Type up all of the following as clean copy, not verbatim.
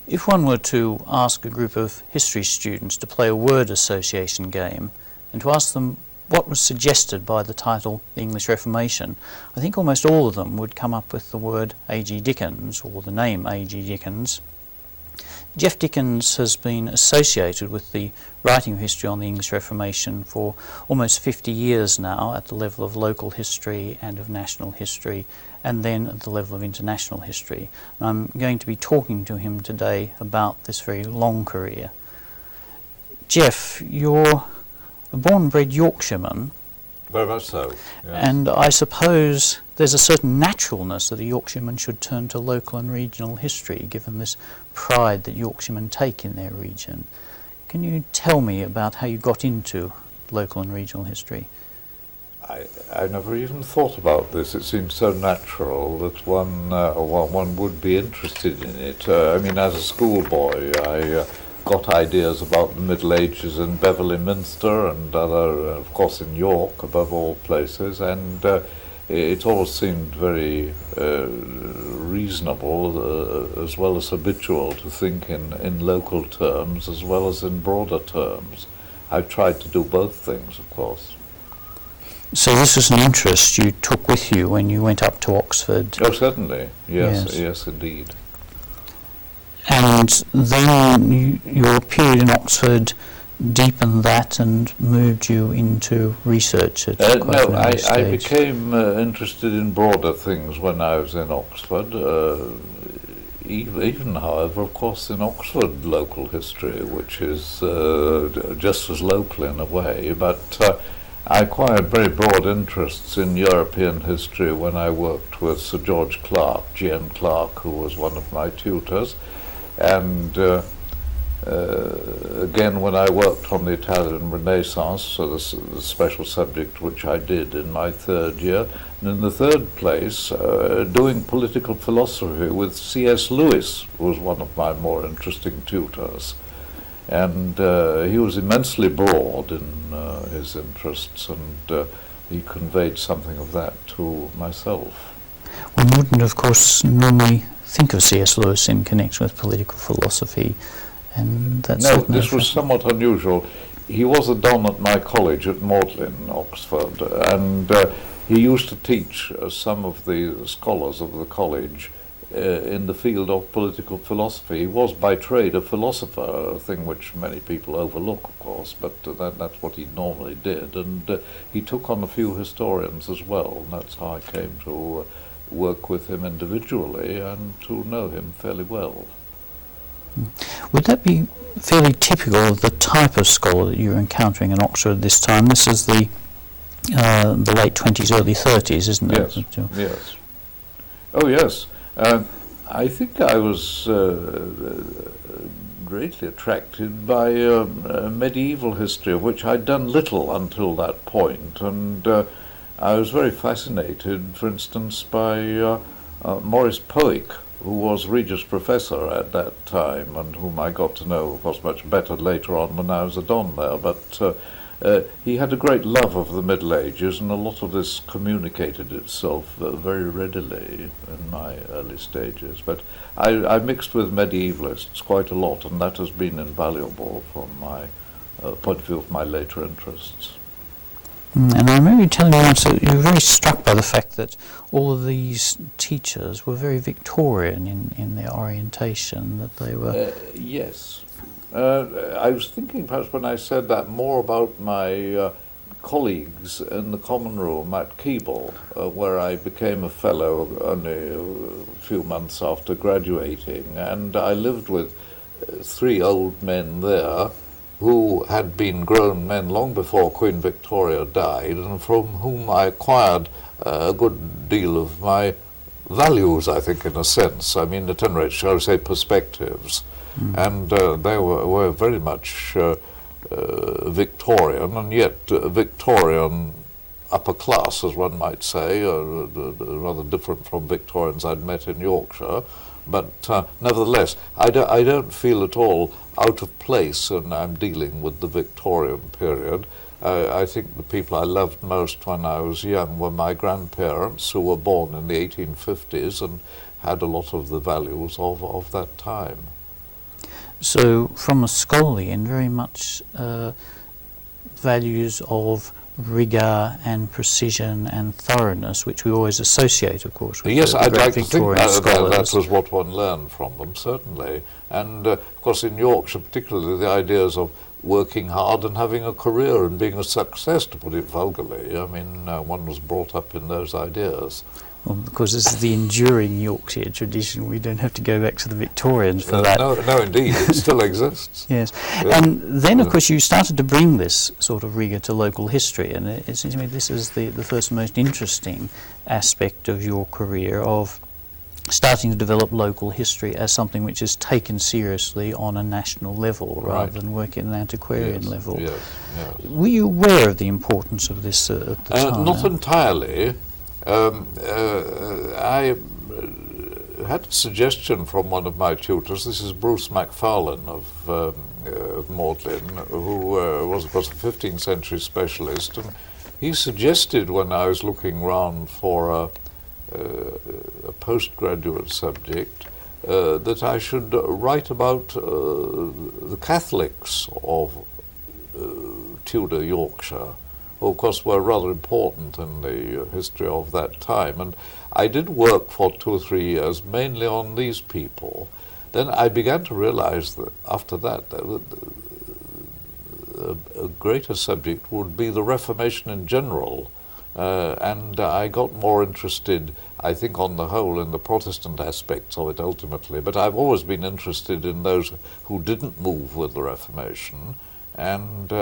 If one were to ask a group of history students to play a word association game and to ask them what was suggested by the title The English Reformation, I think almost all of them would come up with the word A.G. Dickens or the name A.G. Dickens. Geoff Dickens has been associated with the writing of history on the English Reformation for almost 50 years now at the level of local history and of national history, and then at the level of international history. And I'm going to be talking to him today about this very long career. Geoff, you're a born and bred Yorkshireman. Very much so, yes. And I suppose there's a certain naturalness that a Yorkshireman should turn to local and regional history, given this pride that Yorkshiremen take in their region. Can you tell me about how you got into local and regional history? I never even thought about this. It seems so natural that one would be interested in it. I mean, as a schoolboy, I got ideas about the Middle Ages in Beverley Minster and other, of course, in York, above all places, and it all seemed very reasonable as well as habitual to think in local terms as well as in broader terms. I tried to do both things, of course. So this was an interest you took with you when you went up to Oxford? Oh, certainly, yes, indeed. And then your period in Oxford deepened that and moved you into research at quite an early stage. I became interested in broader things when I was in Oxford. Even, however, of course, in Oxford local history, which is just as local in a way, but I acquired very broad interests in European history when I worked with Sir George Clarke, G.N. Clarke, who was one of my tutors, and again when I worked on the Italian Renaissance, so the special subject which I did in my third year, and in the third place doing political philosophy with C.S. Lewis was one of my more interesting tutors. And he was immensely broad in his interests, and he conveyed something of that to myself. One wouldn't, of course, normally think of C.S. Lewis in connection with political philosophy, and that's no, this was somewhat unusual. He was a don at my college at Magdalen, Oxford, and he used to teach some of the scholars of the college in the field of political philosophy. He was by trade a philosopher, a thing which many people overlook, of course, but that's what he normally did, and he took on a few historians as well, and that's how I came to work with him individually and to know him fairly well. Would that be fairly typical of the type of scholar that you're encountering in Oxford at this time? This is the late 20s, early 30s, isn't it? Yes, yes. Oh, yes. I think I was greatly attracted by medieval history, of which I'd done little until that point, and I was very fascinated, for instance, by Maurice Powick, who was Regius Professor at that time, and whom I got to know, of course, much better later on when I was a don there, but he had a great love of the Middle Ages, and a lot of this communicated itself very readily in my early stages. But I mixed with medievalists quite a lot, and that has been invaluable from my point of view of my later interests. And I remember you telling me once that you were very struck by the fact that all of these teachers were very Victorian in their orientation, that they were... Yes. I was thinking perhaps when I said that more about my colleagues in the common room at Keble, where I became a fellow only a few months after graduating, and I lived with three old men there who had been grown men long before Queen Victoria died, and from whom I acquired a good deal of my values, I think, in a sense. I mean, at any rate, shall I say, perspectives. And they were very much Victorian, and yet Victorian upper class, as one might say, rather different from Victorians I'd met in Yorkshire. But nevertheless, I don't feel at all out of place when I'm dealing with the Victorian period. I think the people I loved most when I was young were my grandparents, who were born in the 1850s and had a lot of the values of that time. So from a scholarly end, very much values of rigour and precision and thoroughness, which we always associate, of course, with Yes, the I'd great like to think Victorian scholars. that was what one learned from them, certainly. And of course in Yorkshire particularly, the ideas of working hard and having a career and being a success, to put it vulgarly. I mean, one was brought up in those ideas. Well, because this is the enduring Yorkshire tradition, we don't have to go back to the Victorians for that. No, indeed, it still exists. Yes, and then of course you started to bring this sort of rigour to local history, and it seems to me this is the first most interesting aspect of your career, of starting to develop local history as something which is taken seriously on a national level rather than working at an antiquarian level. Yes. Were you aware of the importance of this at the time? Not entirely. I had a suggestion from one of my tutors. This is Bruce MacFarlane of Magdalen, who was of course a 15th century specialist, and he suggested, when I was looking round for a postgraduate subject, that I should write about the Catholics of Tudor Yorkshire, who of course were rather important in the history of that time. And I did work for 2 or 3 years mainly on these people. Then I began to realize that after that a greater subject would be the Reformation in general, and I got more interested, I think on the whole, in the Protestant aspects of it ultimately, but I've always been interested in those who didn't move with the Reformation. And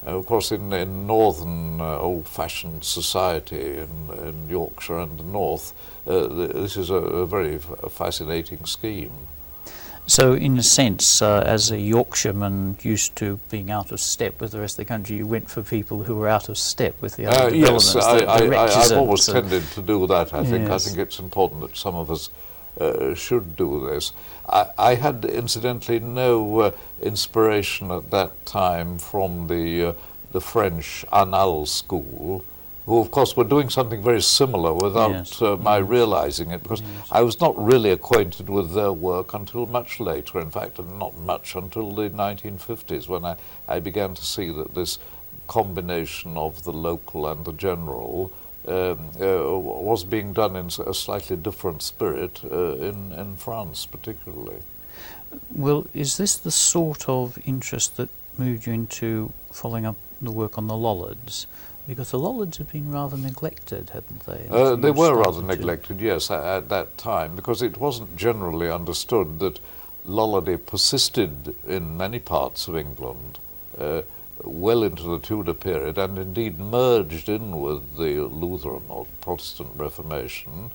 of course in northern old-fashioned society in Yorkshire and the north, this is a very fascinating scheme. So in a sense, as a Yorkshireman used to being out of step with the rest of the country, you went for people who were out of step with the other developments. Yes, I've always tended to do that, I think. Yes. I think it's important that some of us should do this. I had incidentally no inspiration at that time from the French Annales school, who of course were doing something very similar without my realizing it, because I was not really acquainted with their work until much later, in fact not much until the 1950s, when I began to see that this combination of the local and the general was being done in a slightly different spirit in France particularly. Well, is this the sort of interest that moved you into following up the work on the Lollards? Because the Lollards have been rather neglected, hadn't they? They were rather neglected, yes, at that time, because it wasn't generally understood that Lollardy persisted in many parts of England well into the Tudor period, and indeed merged in with the Lutheran or Protestant Reformation,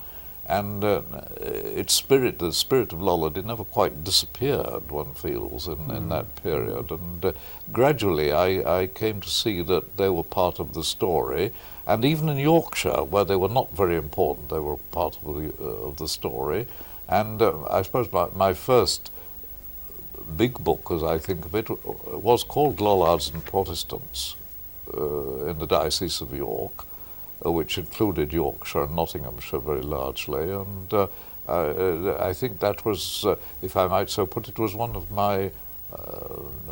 and its spirit, the spirit of Lollardy, never quite disappeared, one feels, in that period. And gradually I came to see that they were part of the story, and even in Yorkshire, where they were not very important, they were part of the story. And I suppose my first big book, as I think of it, was called Lollards and Protestants in the Diocese of York, which included Yorkshire and Nottinghamshire very largely, and I think that was, if I might so put it, was one of my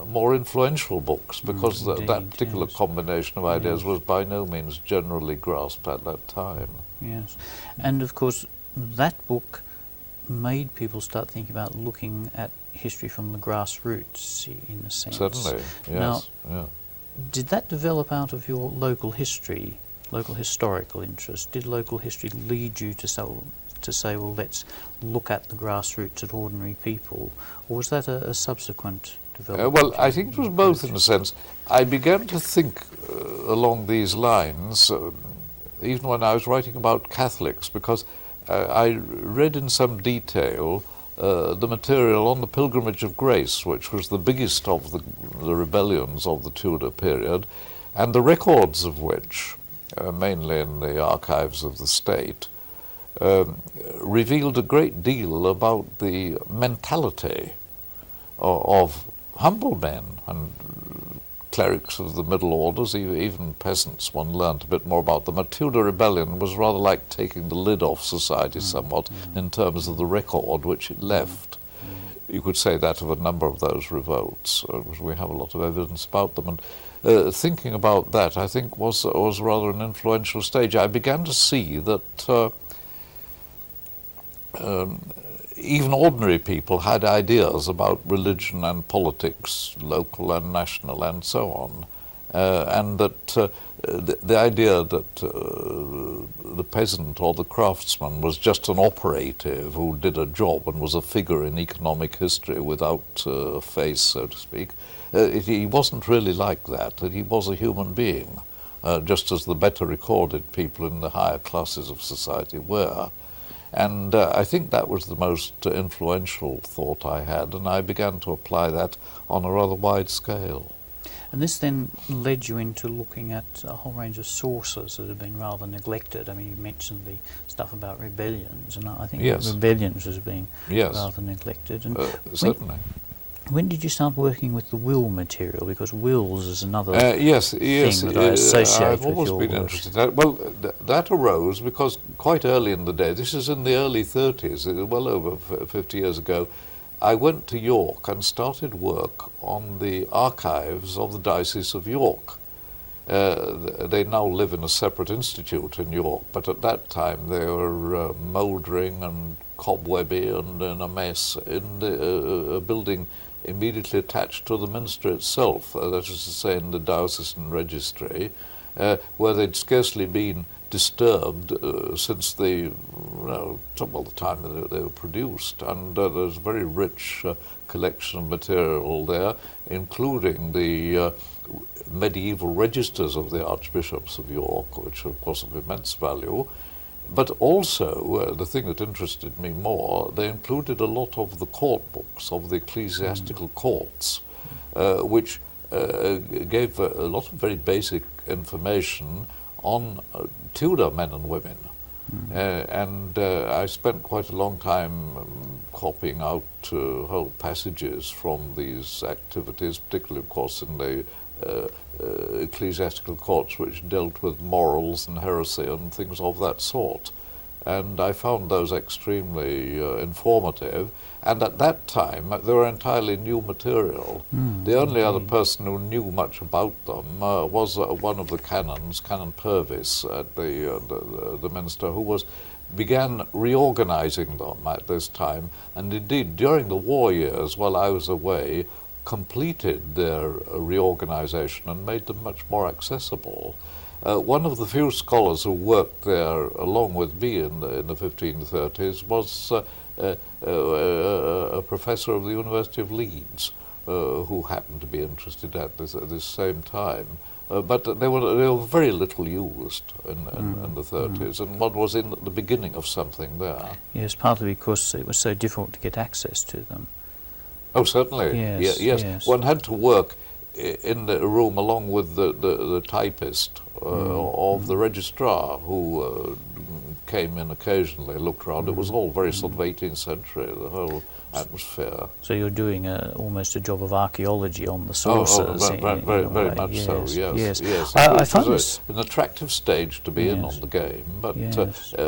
more influential books, because that particular combination of ideas was by no means generally grasped at that time. Yes, and of course that book made people start thinking about looking at history from the grassroots, in a sense. Certainly, yes. Now, did that develop out of your local history, local historical interest? Did local history lead you to say, well, let's look at the grassroots, at ordinary people, or was that a subsequent development? Well, I think it was both in a sense. I began to think along these lines, even when I was writing about Catholics, because I read in some detail the material on the Pilgrimage of Grace, which was the biggest of the rebellions of the Tudor period, and the records of which, mainly in the archives of the state, revealed a great deal about the mentality of humble men and clerics of the middle orders, even peasants. One learnt a bit more about them. The Tudor rebellion was rather like taking the lid off society somewhat in terms of the record which it left. you could say that of a number of those revolts, because we have a lot of evidence about them. And thinking about that, I think, was rather an influential stage. I began to see that even ordinary people had ideas about religion and politics, local and national and so on, and that the idea that the peasant or the craftsman was just an operative who did a job and was a figure in economic history without a face, so to speak, he wasn't really like that, that he was a human being, just as the better recorded people in the higher classes of society were. And I think that was the most influential thought I had, and I began to apply that on a rather wide scale. And this then led you into looking at a whole range of sources that have been rather neglected. I mean, you mentioned the stuff about rebellions, and I think rebellions has been rather neglected. And certainly. When did you start working with the will material? Because wills is another thing that I associate I've with always your been work. interested in that. Well, that arose because quite early in the day, this is in the early 30s, well over 50 years ago, I went to York and started work on the archives of the Diocese of York. They now live in a separate institute in York, but at that time they were mouldering and cobwebby and in a mess in a building immediately attached to the minster itself, that is to say in the diocesan registry, where they'd scarcely been disturbed since the time that they were produced, and there's a very rich collection of material there, including the medieval registers of the Archbishops of York, which are of course of immense value. But also, the thing that interested me more, they included a lot of the court books of the ecclesiastical courts, which gave a lot of very basic information on Tudor men and women. And I spent quite a long time copying out whole passages from these activities, particularly, of course, in the ecclesiastical courts which dealt with morals and heresy and things of that sort. And I found those extremely informative. And at that time, they were entirely new material. The only other person who knew much about them was one of the canons, Canon Purvis, at the Minster, who began reorganizing them at this time. And indeed, during the war years, while I was away, completed their reorganization and made them much more accessible. One of the few scholars who worked there along with me in the 1530s was a professor of the University of Leeds, who happened to be interested at this same time. But they were very little used in the 30s, and one was in the beginning of something there. Yes, partly because it was so difficult to get access to them. Oh, certainly. Yes. One had to work in the room along with the typist of the registrar, who came in occasionally, looked around. It was all very sort of 18th century, the whole atmosphere. So you're doing almost a job of archaeology on the sources. Very much so, yes. I find this an attractive stage to be in on the game, but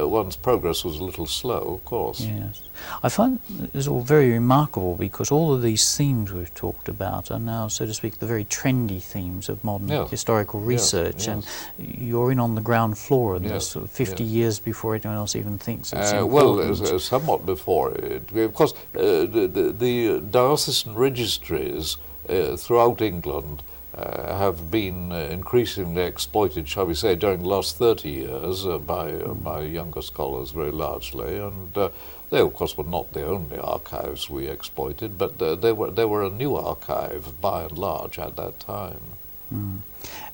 one's progress was a little slow, of course. Yes. I find this all very remarkable because all of these themes we've talked about are now, so to speak, the very trendy themes of modern historical research, and you're in on the ground floor of this 50 years before anyone else even thinks it's important. Well, somewhat before it, because the diocesan registries throughout England have been increasingly exploited, shall we say, during the last 30 years by younger scholars very largely, and they, of course, were not the only archives we exploited, but they were a new archive, by and large, at that time.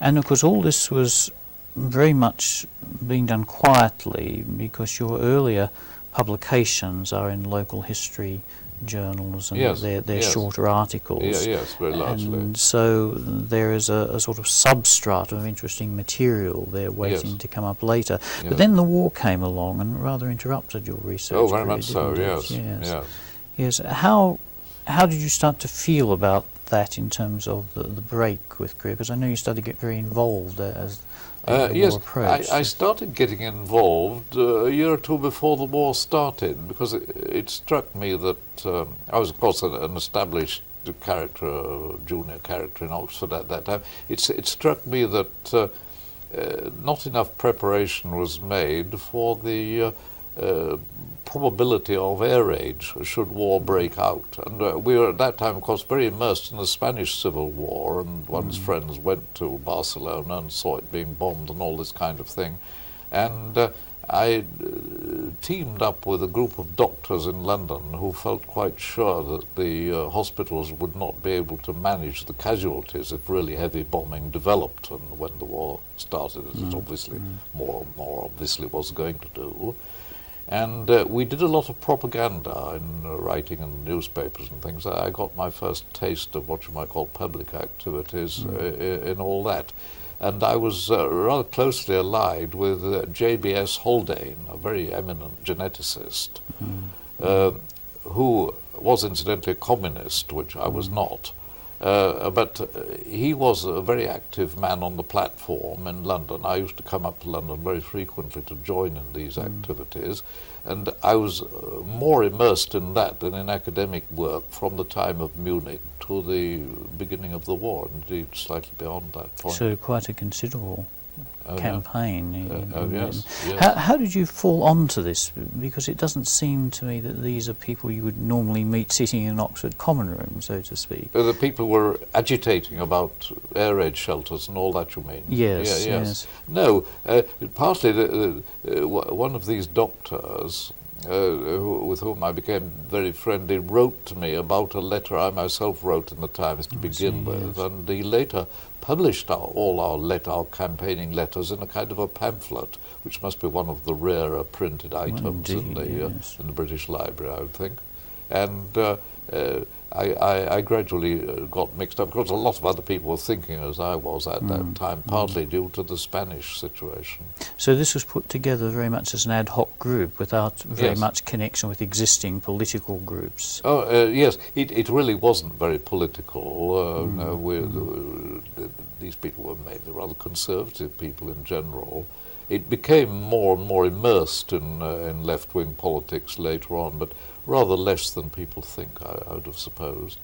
And, of course, all this was very much being done quietly because your earlier publications are in local history journals, and they're shorter articles. Yes, very largely. And so there is a sort of substratum of interesting material there waiting to come up later. But then the war came along and rather interrupted your research. Oh, very much so, yes. How did you start to feel about that in terms of the break with career? Because I know you started to get very involved as the war Yes, approached? I started getting involved a year or two before the war started, because it struck me that I was, of course, an established character, a junior character in Oxford at that time. It struck me that not enough preparation was made for the probability of air raid should war break out. And we were at that time, of course, very immersed in the Spanish Civil War, and one's friends went to Barcelona and saw it being bombed and all this kind of thing. And I teamed up with a group of doctors in London who felt quite sure that the hospitals would not be able to manage the casualties if really heavy bombing developed, and when the war started, as it obviously more obviously was going to do. And we did a lot of propaganda in writing in newspapers and things. I got my first taste of what you might call public activities in all that. And I was rather closely allied with J.B.S. Haldane, a very eminent geneticist, who was incidentally a communist, which I was not. But he was a very active man on the platform in London. I used to come up to London very frequently to join in these activities, and I was more immersed in that than in academic work from the time of Munich to the beginning of the war, indeed slightly beyond that point. So quite a considerable campaign. Yes. How did you fall onto this? Because it doesn't seem to me that these are people you would normally meet sitting in an Oxford common room, so to speak. The people were agitating about air raid shelters and all that, you mean? Yes, yes. No, partly one of these doctors, with whom I became very friendly, wrote to me about a letter I myself wrote in the Times to begin with, and he later published all our campaigning letters in a kind of a pamphlet, which must be one of the rarer printed items in the British Library, I would think. And I gradually got mixed up, because a lot of other people were thinking as I was at that time, partly due to the Spanish situation. So this was put together very much as an ad hoc group without very much connection with existing political groups. Oh, yes, it really wasn't very political. These people were mainly rather conservative people in general. It became more and more immersed in left-wing politics later on, but rather less than people think, I would have supposed.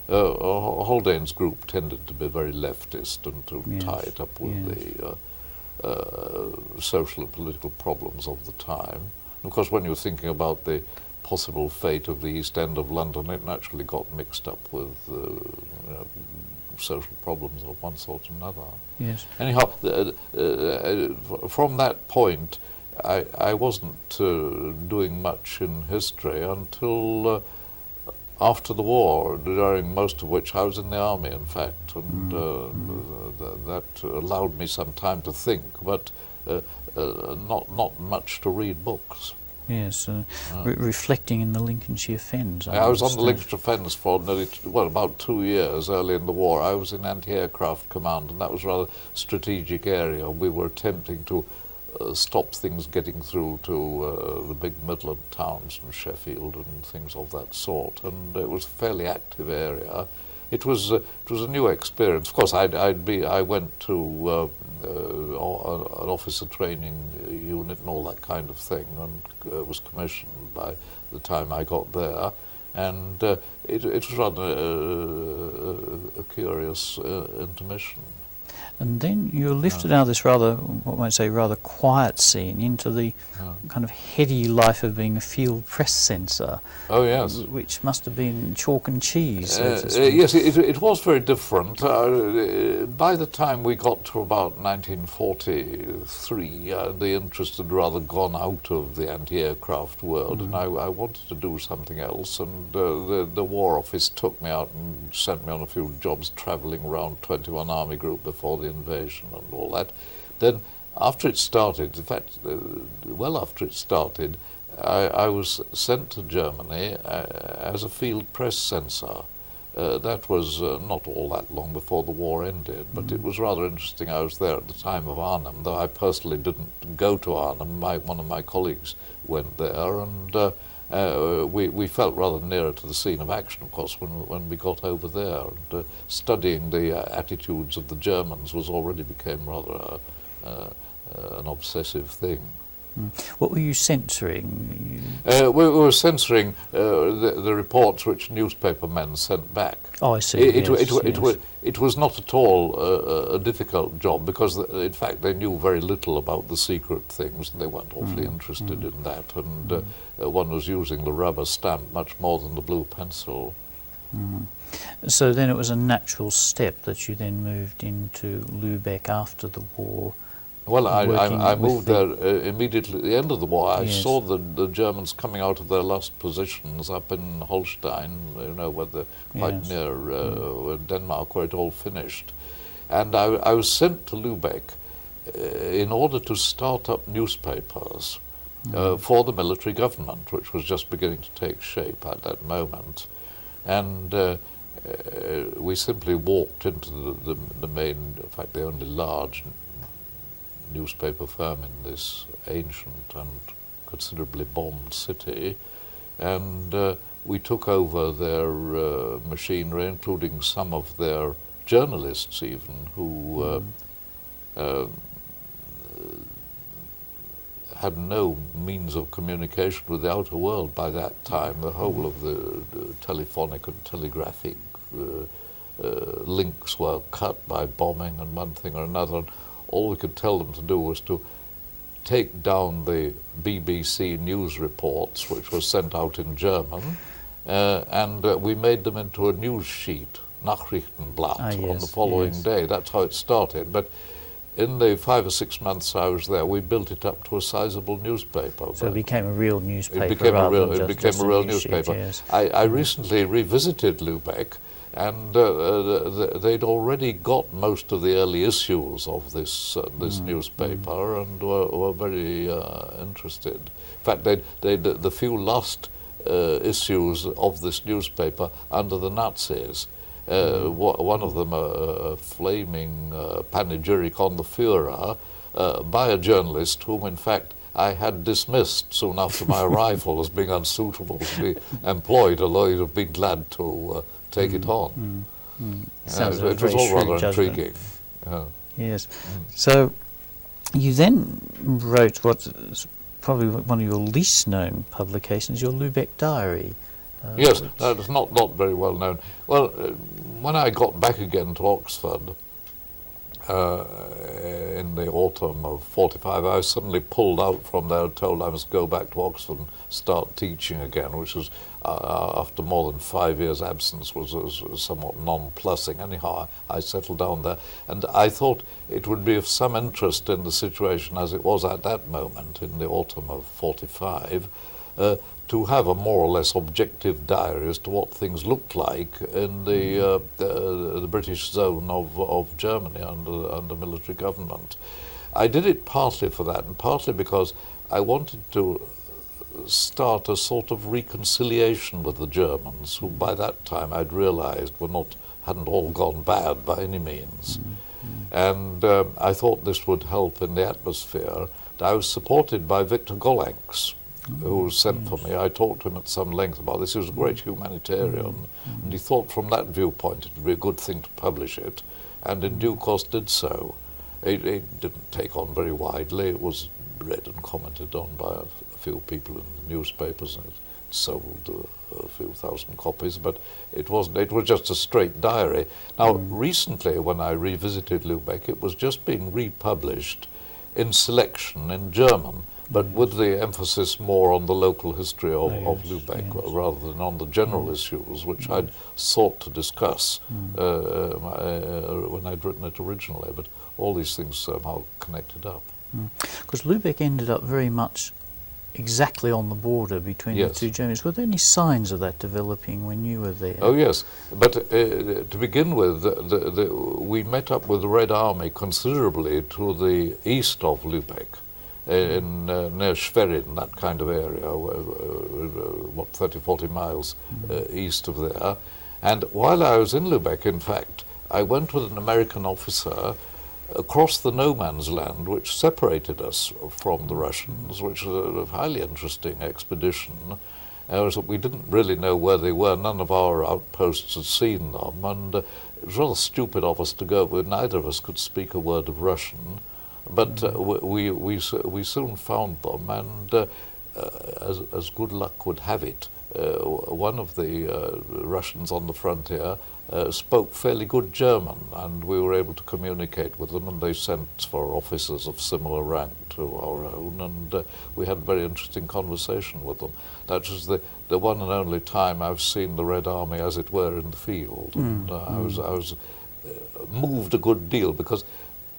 Haldane's group tended to be very leftist and to tie it up with the social and political problems of the time. And of course, when you're thinking about the possible fate of the East End of London, it naturally got mixed up with social problems of one sort or another. Yes. Anyhow, from that point, I wasn't doing much in history until after the war, during most of which I was in the army, in fact, and that allowed me some time to think, but not much to read books. Yes, reflecting in the Lincolnshire Fens. I was on the Lincolnshire Fens for about 2 years early in the war. I was in anti-aircraft command, and that was a rather strategic area. We were attempting to stop things getting through to the big Midland towns and Sheffield and things of that sort, and it was a fairly active area. It was a new experience. Of course, I went to an officer training unit and all that kind of thing, and was commissioned by the time I got there, and it was rather a curious intermission. And then you're lifted out of this rather, what might I say, rather quiet scene into the kind of heady life of being a field press censor. Oh, yes. Which must have been chalk and cheese. Yes, it was very different. By the time we got to about 1943, the interest had rather gone out of the anti-aircraft world, and I wanted to do something else, and the War Office took me out and sent me on a few jobs travelling around 21 Army Group before the invasion and all that. Then after it started, in fact, well after it started, I was sent to Germany as a field press censor. That was not all that long before the war ended, but it was rather interesting. I was there at the time of Arnhem, though I personally didn't go to Arnhem. One of my colleagues went there, and we felt rather nearer to the scene of action, of course, when we got over there. And studying the attitudes of the Germans already became rather an obsessive thing. What were you censoring? We were censoring the reports which newspaper men sent back. Oh, I see. It was not at all a difficult job, because in fact they knew very little about the secret things, and they weren't awfully interested in that, and one was using the rubber stamp much more than the blue pencil. So then it was a natural step that you then moved into Lübeck after the war. Well, I moved there immediately at the end of the war. I saw the Germans coming out of their last positions up in Holstein, you know, where quite near Denmark, where it all finished. And I was sent to Lübeck in order to start up newspapers for the military government, which was just beginning to take shape at that moment. And we simply walked into the main, in fact, the only large newspaper firm in this ancient and considerably bombed city, and we took over their machinery, including some of their journalists even, who had no means of communication with the outer world by that time. The whole of the telephonic and telegraphic links were cut by bombing and one thing or another. All we could tell them to do was to take down the BBC news reports, which were sent out in German, and we made them into a news sheet, Nachrichtenblatt, on the following day. That's how it started. But in the 5 or 6 months I was there, we built it up to a sizable newspaper. So it became a real newspaper. It became a real newspaper. Yes. I recently revisited Lübeck, and they'd already got most of the early issues of this newspaper, and were very interested. In fact, the few last issues of this newspaper under the Nazis, one of them a flaming panegyric on the Führer by a journalist whom, in fact, I had dismissed soon after my arrival as being unsuitable to be employed, although he'd have been glad to take it on. It was all rather intriguing. Yes. So you then wrote what is probably one of your least known publications, your Lübeck Diary. Yes, that's not very well known. Well, when I got back again to Oxford in the autumn of '45, I was suddenly pulled out from there, told I must go back to Oxford and start teaching again, which was, after more than 5 years' absence, was somewhat nonplussing. Anyhow, I settled down there, and I thought it would be of some interest in the situation as it was at that moment, in the autumn of '45, to have a more or less objective diary as to what things looked like in the British zone of Germany under military government. I did it partly for that, and partly because I wanted to start a sort of reconciliation with the Germans, who by that time I'd realized hadn't all gone bad by any means. And I thought this would help in the atmosphere. I was supported by Victor Gollancz, who was sent for me. I talked to him at some length about this. He was a great humanitarian, and he thought from that viewpoint it would be a good thing to publish it, and in due course did so. It didn't take on very widely. It was read and commented on by a few people in the newspapers, and it sold a few thousand copies, but it was just a straight diary. Now, recently, when I revisited Lübeck, it was just being republished in selection in German, but with the emphasis more on the local history of Lübeck rather than on the general issues, which I'd sought to discuss when I'd written it originally, but all these things somehow connected up. Because Lübeck ended up very much exactly on the border between the two Germanies. Were there any signs of that developing when you were there? Oh yes, but to begin with, we met up with the Red Army considerably to the east of Lübeck, near Schwerin, that kind of area, 30-40 miles east of there. And while I was in Lübeck, in fact, I went with an American officer across the no man's land which separated us from the Russians, which was a highly interesting expedition. We didn't really know where they were. None of our outposts had seen them, and it was rather stupid of us to go, but neither of us could speak a word of Russian. But we soon found them, and as good luck would have it, one of the Russians on the frontier spoke fairly good German, and we were able to communicate with them, and they sent for officers of similar rank to our own, and we had a very interesting conversation with them. That was the one and only time I've seen the Red Army, as it were, in the field, and I was moved a good deal, because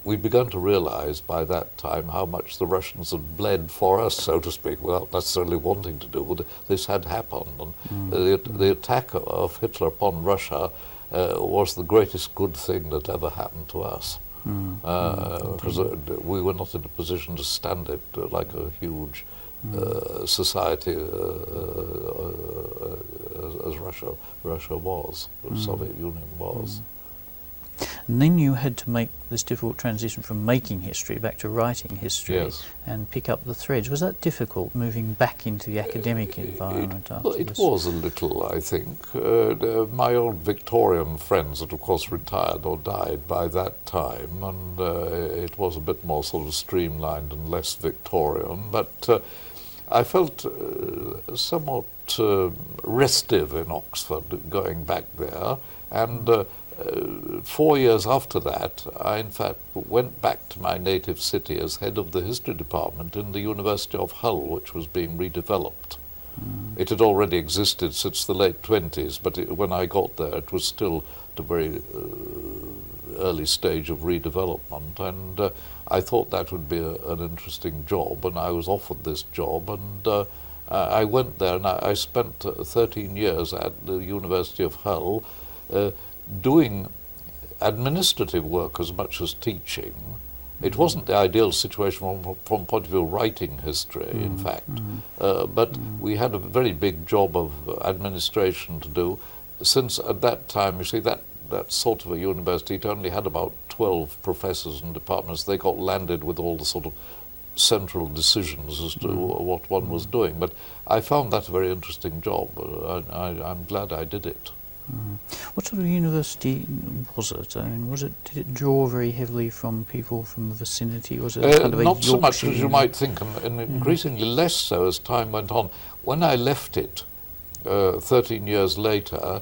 we began to realize by that time how much the Russians had bled for us, so to speak, without necessarily wanting to do. This had happened, and the attack of Hitler upon Russia was the greatest good thing that ever happened to us, because we were not in a position to stand it like a huge society as Russia was, the Soviet Union was. And then you had to make this difficult transition from making history back to writing history, yes, and pick up the threads. Was that difficult, moving back into the academic environment after it this? was a little, I think. My old Victorian friends had, of course, retired or died by that time, and it was a bit more sort of streamlined and less Victorian, but I felt somewhat restive in Oxford going back there, and 4 years after that, I in fact went back to my native city as head of the history department in the University of Hull, which was being redeveloped. It had already existed since the late 20s, but when I got there it was still at a very early stage of redevelopment, and I thought that would be an interesting job, and I was offered this job, and I went there, and I spent 13 years at the University of Hull doing administrative work as much as teaching. It wasn't the ideal situation from the point of view of writing history, in fact, but we had a very big job of administration to do, since at that time, you see, that sort of a university, it only had about 12 professors and departments. They got landed with all the sort of central decisions as to what one was doing, but I found that a very interesting job. I'm glad I did it. What sort of university was it? I mean, did it draw very heavily from people from the vicinity? Was it kind of a not so much Yorkshire as you might think, and increasingly less so as time went on. When I left it 13 years later,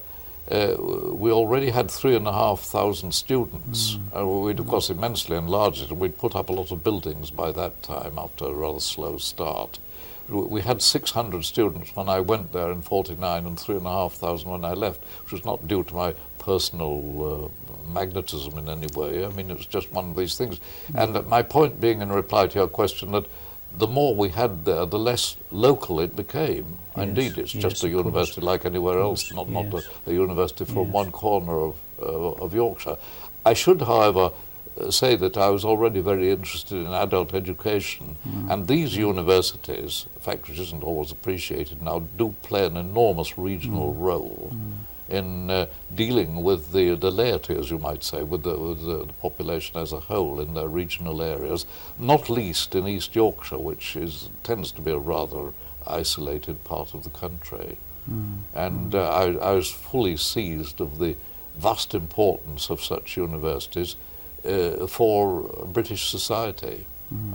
we already had 3,500 students. We'd of course immensely enlarged it, and we'd put up a lot of buildings by that time after a rather slow start. We had 600 students when I went there in '49 and 3,500 when I left, which was not due to my personal magnetism in any way. I mean, it was just one of these things. And my point being, in reply to your question, that the more we had there, the less local it became. Yes, indeed, it's yes, just a university like anywhere else, not a university from one corner of Yorkshire. I should, however, say that I was already very interested in adult education, and these universities, a fact which isn't always appreciated now, do play an enormous regional role in dealing with the laity, as you might say, with the population as a whole in their regional areas, not least in East Yorkshire, which tends to be a rather isolated part of the country. And I was fully seized of the vast importance of such universities for British society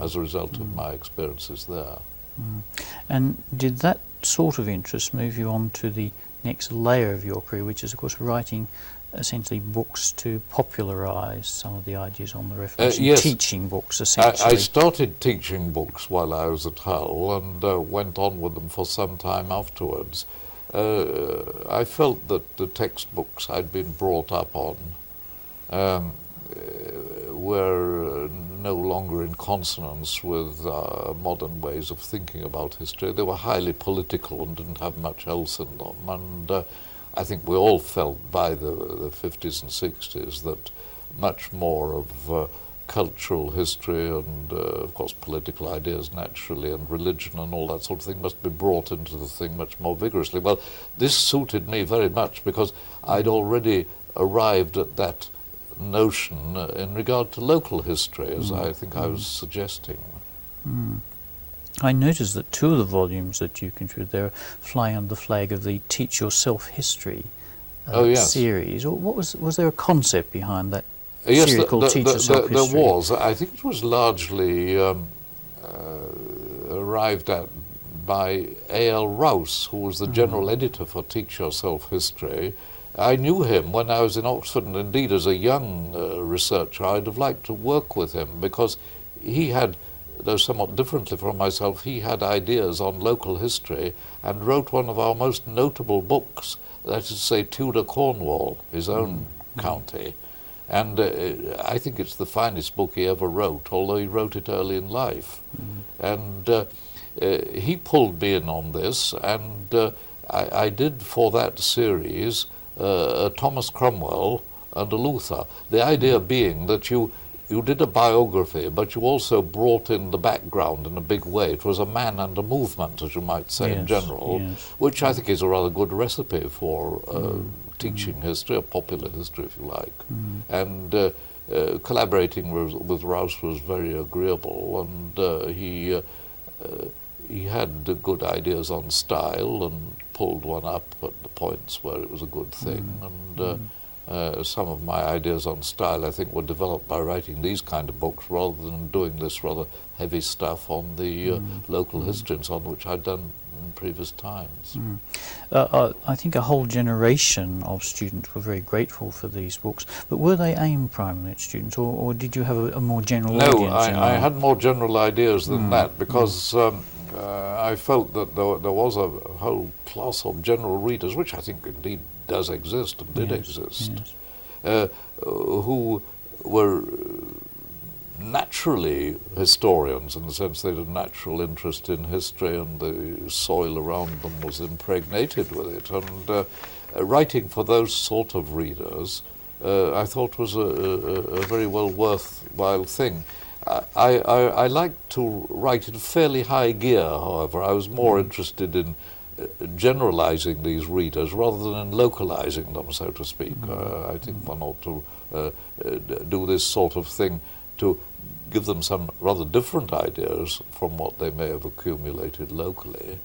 as a result of my experiences there. And did that sort of interest move you on to the next layer of your career, which is of course writing essentially books to popularise some of the ideas on the Reformation, yes. Teaching books essentially? I started teaching books while I was at Hull, and went on with them for some time afterwards. I felt that the textbooks I'd been brought up on were no longer in consonance with modern ways of thinking about history. They were highly political and didn't have much else in them. And I think we all felt by the 50s and 60s that much more of cultural history and, of course, political ideas naturally, and religion and all that sort of thing must be brought into the thing much more vigorously. Well, this suited me very much because I'd already arrived at that notion in regard to local history, as I think I was suggesting. I noticed that two of the volumes that you contributed there fly under the flag of the Teach Yourself History series. What was there a concept behind that Yes, series called Teach Yourself there History. was. I think it was largely arrived at by A.L. Rouse, who was the general editor for Teach Yourself History. I knew him when I was in Oxford, and indeed as a young researcher I'd have liked to work with him, because he had, though somewhat differently from myself, he had ideas on local history and wrote one of our most notable books, that is to say Tudor Cornwall, his own county. And I think it's the finest book he ever wrote, although he wrote it early in life. And he pulled me in on this, and I did for that series Thomas Cromwell and a Luther. The idea being that you did a biography, but you also brought in the background in a big way. It was a man and a movement, as you might say, in general, which I think is a rather good recipe for teaching history, or popular history, if you like. And collaborating with Rouse was very agreeable, and he had good ideas on style and pulled one up at the points where it was a good thing. And some of my ideas on style, I think, were developed by writing these kind of books rather than doing this rather heavy stuff on the local history and so on, which I'd done in previous times. I think a whole generation of students were very grateful for these books, but were they aimed primarily at students, or did you have a more general audience? No, I had more general ideas than that, because I felt that there was a whole class of general readers, which I think indeed does exist and did exist, who were naturally historians, in the sense they had a natural interest in history and the soil around them was impregnated with it. And writing for those sort of readers I thought was a very well worthwhile thing. I like to write in fairly high gear, however. I was more interested in generalizing these readers rather than in localizing them, so to speak. I think one ought to do this sort of thing to give them some rather different ideas from what they may have accumulated locally.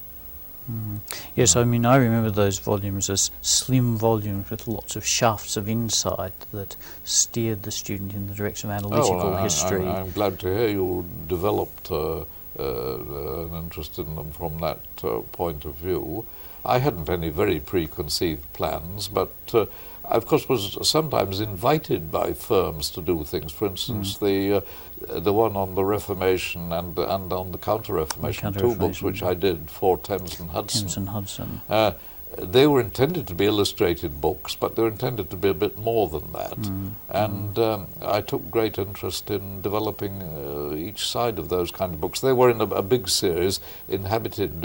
Yes, I mean, I remember those volumes as slim volumes with lots of shafts of insight that steered the student in the direction of analytical history. I'm glad to hear you developed an interest in them from that point of view. I hadn't any very preconceived plans, but I, of course, was sometimes invited by firms to do things. For instance, the one on the Reformation and on the Counter-Reformation, two books which I did for Thames and Hudson. They were intended to be illustrated books, but they were intended to be a bit more than that. And I took great interest in developing each side of those kind of books. They were in a big series edited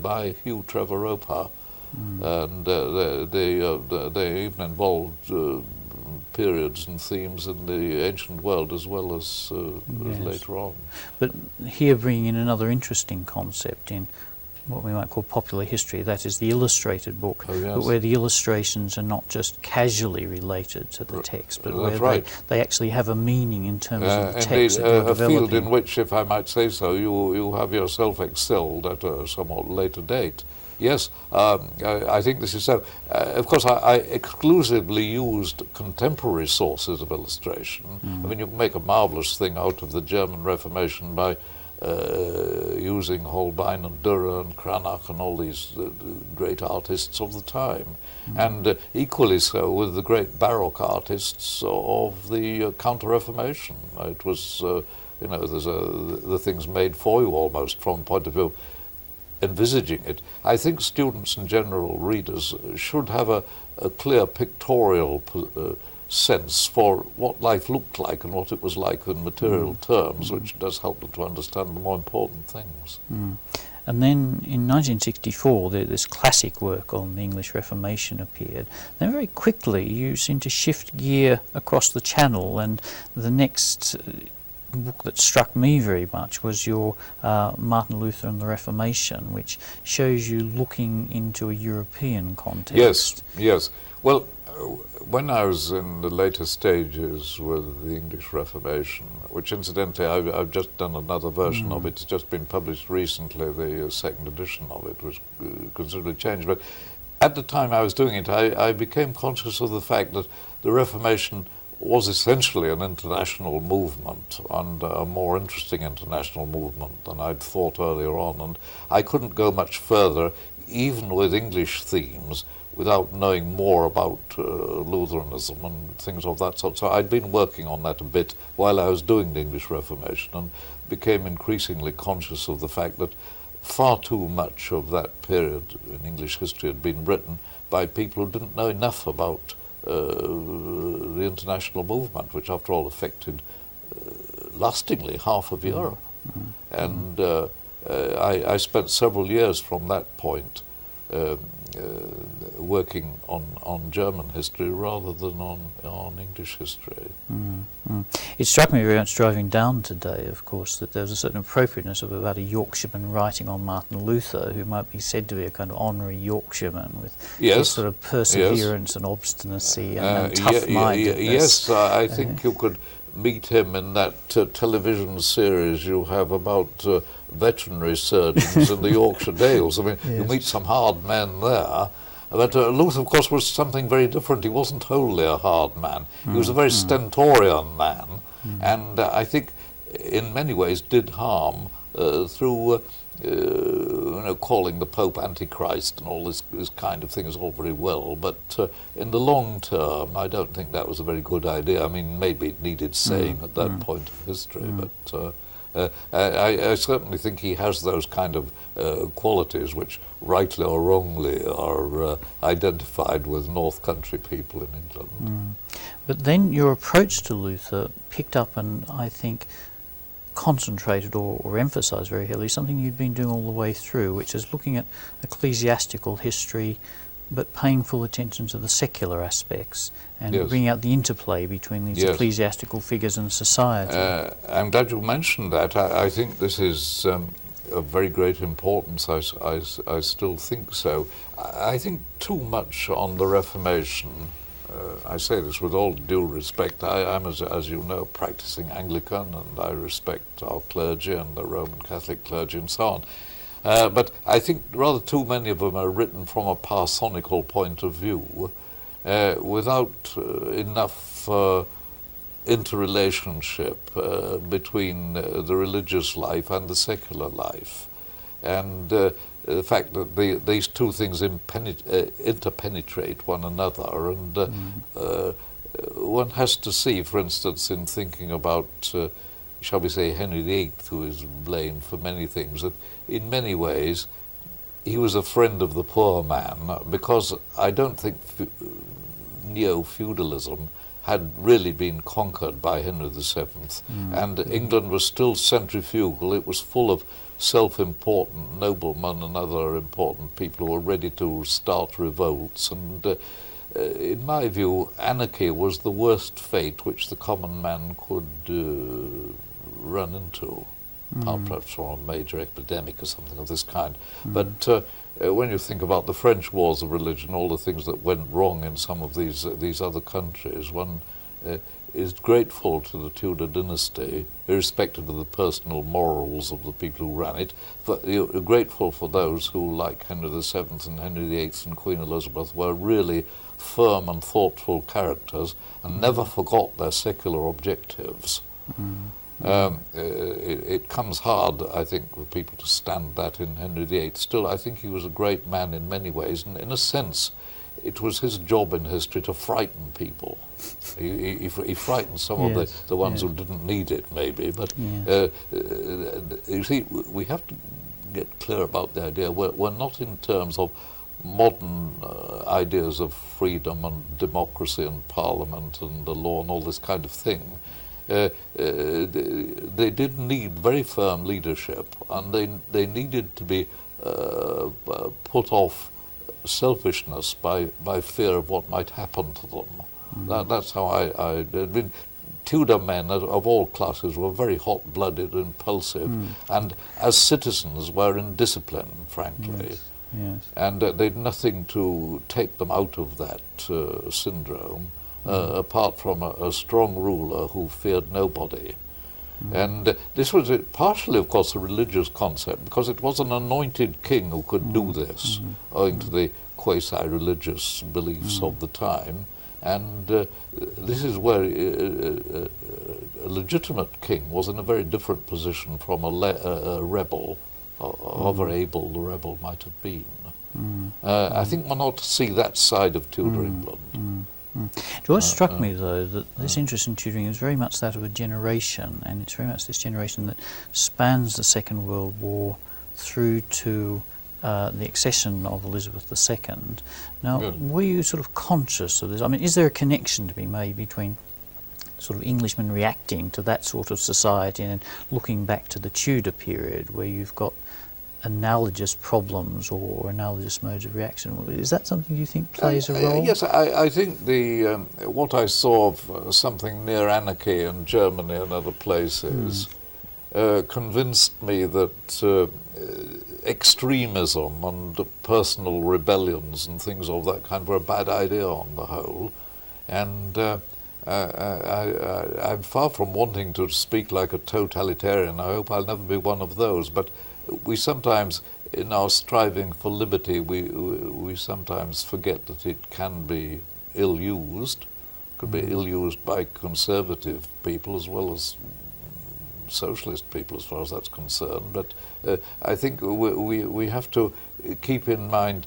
by Hugh Trevor Roper. And they even involved periods and themes in the ancient world as well as later on. But here bringing in another interesting concept in what we might call popular history, that is the illustrated book, but where the illustrations are not just casually related to the text, but where they actually have a meaning in terms of the text that you're developing. A field in which, if I might say so, you have yourself excelled at a somewhat later date. Yes, I think this is so. Of course, I exclusively used contemporary sources of illustration. I mean, you can make a marvellous thing out of the German Reformation by using Holbein and Dürer and Cranach and all these great artists of the time. And equally so with the great Baroque artists of the Counter-Reformation. It was, you know, there's the things made for you almost from the point of view envisaging it. I think students and general readers should have a clear pictorial sense for what life looked like and what it was like in material terms, which does help them to understand the more important things. And then in 1964, this classic work on the English Reformation appeared. Then very quickly you seemed to shift gear across the channel, and the next book that struck me very much was your Martin Luther and the Reformation, which shows you looking into a European context. Yes, yes. Well, when I was in the later stages with the English Reformation, which incidentally I've just done another version of it, it's just been published recently, the second edition of it was considerably changed, but at the time I was doing it, I became conscious of the fact that the Reformation was essentially an international movement, and a more interesting international movement than I'd thought earlier on. And I couldn't go much further, even with English themes, without knowing more about Lutheranism and things of that sort. So I'd been working on that a bit while I was doing the English Reformation, and became increasingly conscious of the fact that far too much of that period in English history had been written by people who didn't know enough about the international movement, which after all affected lastingly half of Europe. And I spent several years from that point working on German history rather than on English history. It struck me very much driving down today, of course, that there was a certain appropriateness of about a Yorkshireman writing on Martin Luther, who might be said to be a kind of honorary Yorkshireman with this sort of perseverance and obstinacy and tough-mindedness. Yes, I think you could meet him in that television series you have about veterinary surgeons in the Yorkshire Dales. I mean, you meet some hard men there. But Luther, of course, was something very different. He wasn't wholly a hard man. He was a very stentorian man, and I think in many ways did harm through calling the Pope Antichrist and all this kind of thing is all very well, but in the long term I don't think that was a very good idea. I mean, maybe it needed saying at that point of history, but I certainly think he has those kind of qualities which, rightly or wrongly, are identified with North Country people in England. But then your approach to Luther picked up and, I think, concentrated or emphasised very heavily something you'd been doing all the way through, which is looking at ecclesiastical history but paying full attention to the secular aspects and bringing out the interplay between these ecclesiastical figures and society. I'm glad you mentioned that. I think this is of very great importance. I still think so. I think too much on the Reformation. I say this with all due respect. I am, as you know, practicing Anglican, and I respect our clergy and the Roman Catholic clergy and so on. But I think rather too many of them are written from a parsonical point of view, without enough interrelationship between the religious life and the secular life. And the fact that these two things interpenetrate one another, and one has to see, for instance, in thinking about, shall we say, Henry VIII, who is blamed for many things, that in many ways he was a friend of the poor man, because I don't think neo-feudalism had really been conquered by Henry VII, and England was still centrifugal. It was full of self-important noblemen and other important people who were ready to start revolts, and in my view, anarchy was the worst fate which the common man could run into, apart perhaps from a major epidemic or something of this kind. But when you think about the French wars of religion, all the things that went wrong in some of these other countries, one is grateful to the Tudor dynasty, irrespective of the personal morals of the people who ran it. You're grateful for those who, like Henry VII and Henry VIII and Queen Elizabeth, were really firm and thoughtful characters and never forgot their secular objectives. It comes hard, I think, for people to stand that in Henry VIII. Still, I think he was a great man in many ways, and in a sense, it was his job in history to frighten people. He frightened some of the ones who didn't need it, maybe. But you see, we have to get clear about the idea. We're not in terms of modern ideas of freedom and democracy and parliament and the law and all this kind of thing. They did need very firm leadership, and they needed to be put off selfishness by fear of what might happen to them. That's how I mean, Tudor men of all classes were very hot-blooded, impulsive, and as citizens were indisciplined, frankly. And they'd nothing to take them out of that syndrome, apart from a strong ruler who feared nobody. And this was partially, of course, a religious concept, because it was an anointed king who could do this, owing to the quasi-religious beliefs of the time. And this is where a legitimate king was in a very different position from a rebel, however able the rebel might have been. I think one ought to see that side of Tudor England. It always struck me, though, that this interest in tutoring is very much that of a generation, and it's very much this generation that spans the Second World War through to the accession of Elizabeth II. Now, were you sort of conscious of this? I mean, is there a connection to be made between sort of Englishmen reacting to that sort of society and looking back to the Tudor period, where you've got analogous problems or analogous modes of reaction? Is that something you think plays a role? Yes, I think the what I saw of something near anarchy in Germany and other places convinced me that extremism and personal rebellions and things of that kind were a bad idea on the whole. And I'm far from wanting to speak like a totalitarian. I hope I'll never be one of those, but we sometimes, in our striving for liberty, we sometimes forget that it can be ill-used. Could be ill-used by conservative people as well as socialist people, as far as that's concerned. But I think we have to keep in mind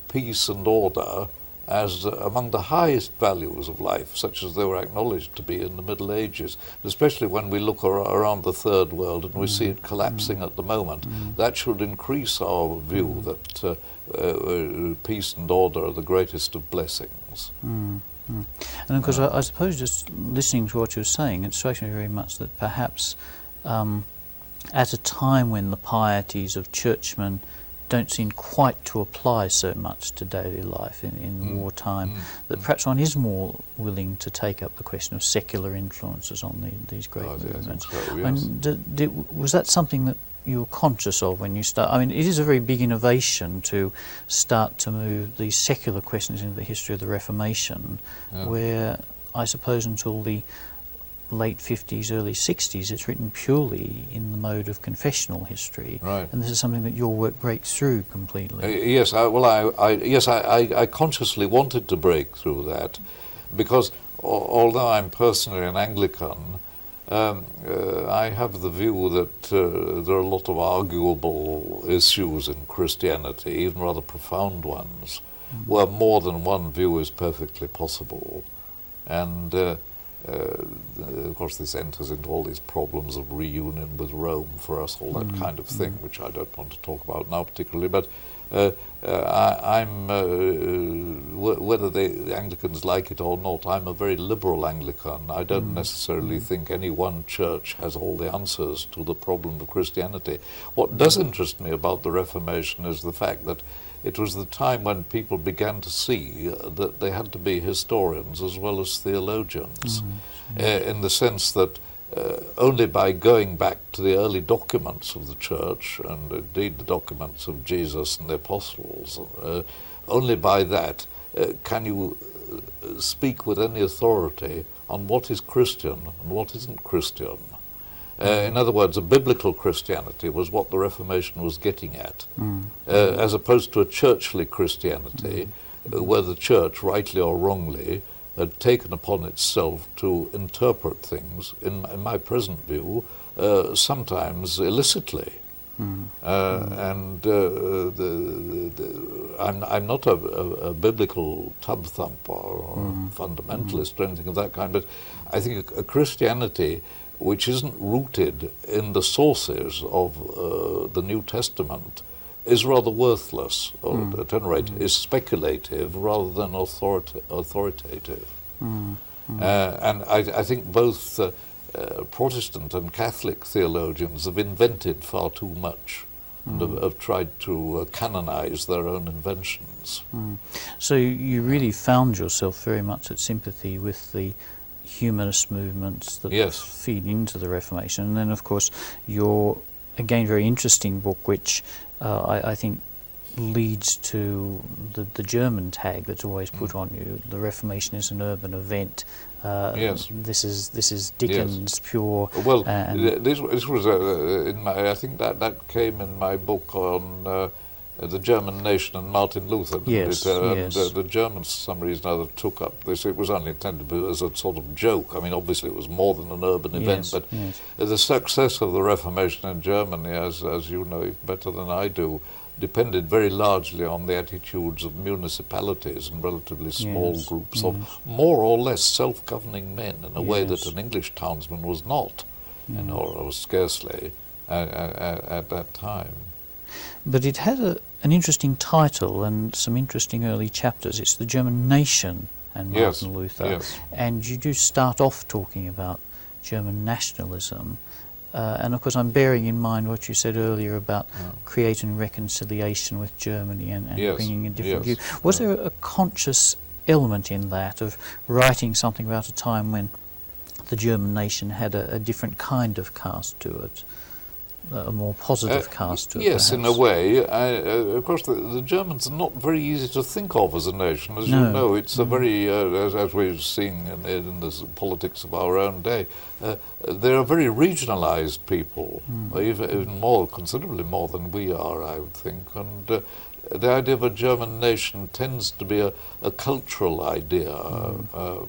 peace and order as among the highest values of life, such as they were acknowledged to be in the Middle Ages, especially when we look around the Third World and we see it collapsing at the moment. That should increase our view that peace and order are the greatest of blessings. And of course, I suppose just listening to what you're saying, it strikes me very much that perhaps at a time when the pieties of churchmen don't seem quite to apply so much to daily life in wartime, that perhaps one is more willing to take up the question of secular influences on these great movements. I think so, yes. And was that something that you were conscious of when you start? I mean, it is a very big innovation to start to move these secular questions into the history of the Reformation, where I suppose until the late 50s, early 60s, it's written purely in the mode of confessional history. Right. And this is something that your work breaks through completely. Yes, I consciously wanted to break through that, because although I'm personally an Anglican, I have the view that there are a lot of arguable issues in Christianity, even rather profound ones, where more than one view is perfectly possible. And of course, this enters into all these problems of reunion with Rome for us, all that kind of thing, which I don't want to talk about now particularly. But I'm, whether the Anglicans like it or not, I'm a very liberal Anglican. I don't necessarily think any one church has all the answers to the problem of Christianity. What does interest me about the Reformation is the fact that it was the time when people began to see that they had to be historians as well as theologians, in the sense that only by going back to the early documents of the church, and indeed the documents of Jesus and the apostles, only by that can you speak with any authority on what is Christian and what isn't Christian. In other words, a biblical Christianity was what the Reformation was getting at, as opposed to a churchly Christianity, where the church, rightly or wrongly, had taken upon itself to interpret things, in my present view, sometimes illicitly. And I'm not a biblical tub thumper or fundamentalist or anything of that kind, but I think a Christianity which isn't rooted in the sources of the New Testament is rather worthless, or at any rate is speculative rather than authoritative. And I think both Protestant and Catholic theologians have invented far too much and have tried to canonize their own inventions. So you really found yourself very much at sympathy with the humanist movements that feed into the Reformation. And then, of course, your, again, very interesting book, which I think leads to the German tag that's always put on you. The Reformation is an urban event. Yes. This is Dickens pure. Well, this was in my. I think that came in my book on the German nation and Martin Luther. Yes, yes. And the Germans, for some reason or other, took up this. It was only intended to be as a sort of joke. I mean, obviously, it was more than an urban event, Yes, but yes. the success of the Reformation in Germany, as you know even better than I do, depended very largely on the attitudes of municipalities and relatively small Yes, groups yes. of more or less self-governing men in a way that Yes. an English townsman was not, you know, or scarcely at that time. But it had an interesting title and some interesting early chapters. It's the German nation and Yes, Martin Luther. yes. And you do start off talking about German nationalism. And of course I'm bearing in mind what you said earlier about creating reconciliation with Germany and Yes, bringing a different yes, view. Was there a conscious element in that of writing something about a time when the German nation had a different kind of cast to it? A more positive cast to it, Yes, in a perhaps? way. Of course, the Germans are not very easy to think of as a nation. As No. you know, it's a very, as we've seen in the politics of our own day, they're a very regionalised people, even more, considerably more than we are, I would think. And the idea of a German nation tends to be a cultural idea,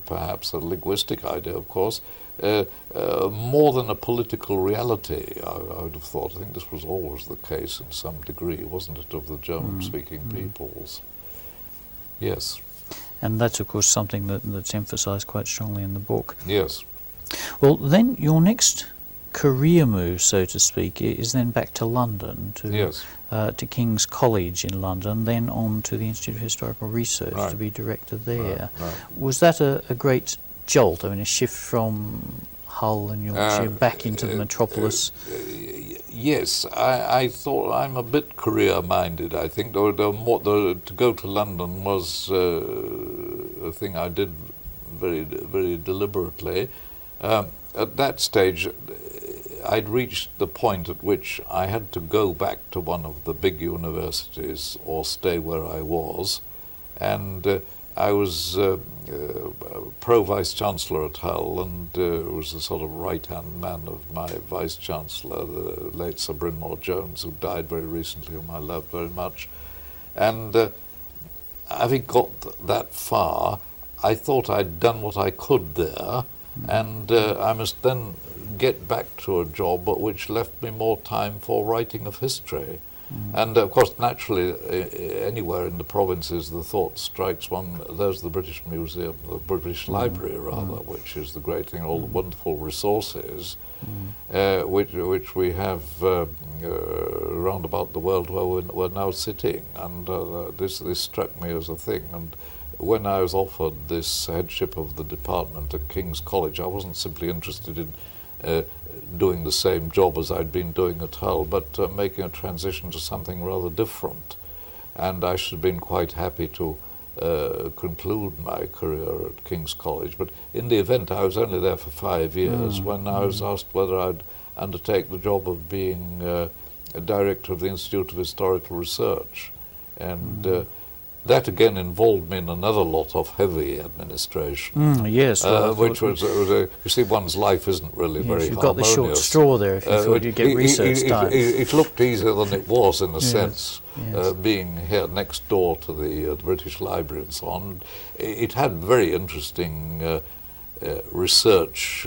perhaps a linguistic idea, of course, more than a political reality, I would have thought. I think this was always the case in some degree, wasn't it, of the German-speaking peoples? Yes. And that's, of course, something that's emphasised quite strongly in the book. Yes. Well, then your next career move, so to speak, is then back to London, Yes. To King's College in London, then on to the Institute of Historical Research Right. to be director there. Right. Was that a great jolt? I mean, a shift from Hull and Yorkshire back into the metropolis? Yes, I thought I'm a bit career-minded, I think. To go to London was a thing I did very, very deliberately. At that stage, I'd reached the point at which I had to go back to one of the big universities or stay where I was. And I was pro-vice-chancellor at Hull, and was the sort of right-hand man of my vice-chancellor, the late Sir Brynmore Jones, who died very recently, whom I loved very much. And having got that far, I thought I'd done what I could there, and I must then get back to a job which left me more time for writing of history. And of course, naturally, anywhere in the provinces, the thought strikes one, there's the British Museum, the British Library rather, which is the great thing, all the wonderful resources which we have around about the world where we're now sitting. And this struck me as a thing. And when I was offered this headship of the department at King's College, I wasn't simply interested in doing the same job as I'd been doing at Hull, but making a transition to something rather different. And I should have been quite happy to conclude my career at King's College. But in the event, I was only there for 5 years when I was asked whether I'd undertake the job of being a director of the Institute of Historical Research. And that again involved me in another lot of heavy administration. Yes. Well, which was you see, one's life isn't really very you've harmonious. got the short straw there if you thought you'd get research done. It looked easier than it was in a sense, yes. being here next door to the British Library and so on. It had very interesting research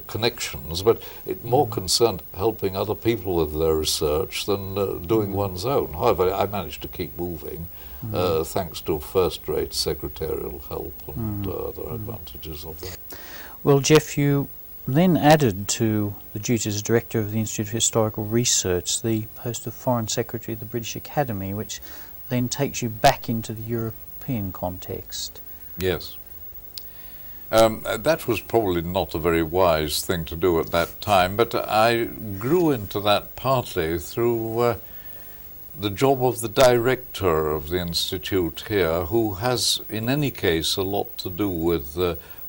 connections, but it more concerned helping other people with their research than doing one's own. However, I managed to keep moving. Thanks to first-rate secretarial help and other advantages of that. Well, Geoff, you then added to the duties as Director of the Institute of Historical Research the post of Foreign Secretary of the British Academy, which then takes you back into the European context. Yes. That was probably not a very wise thing to do at that time, but I grew into that partly through the job of the director of the Institute here, who has, in any case, a lot to do with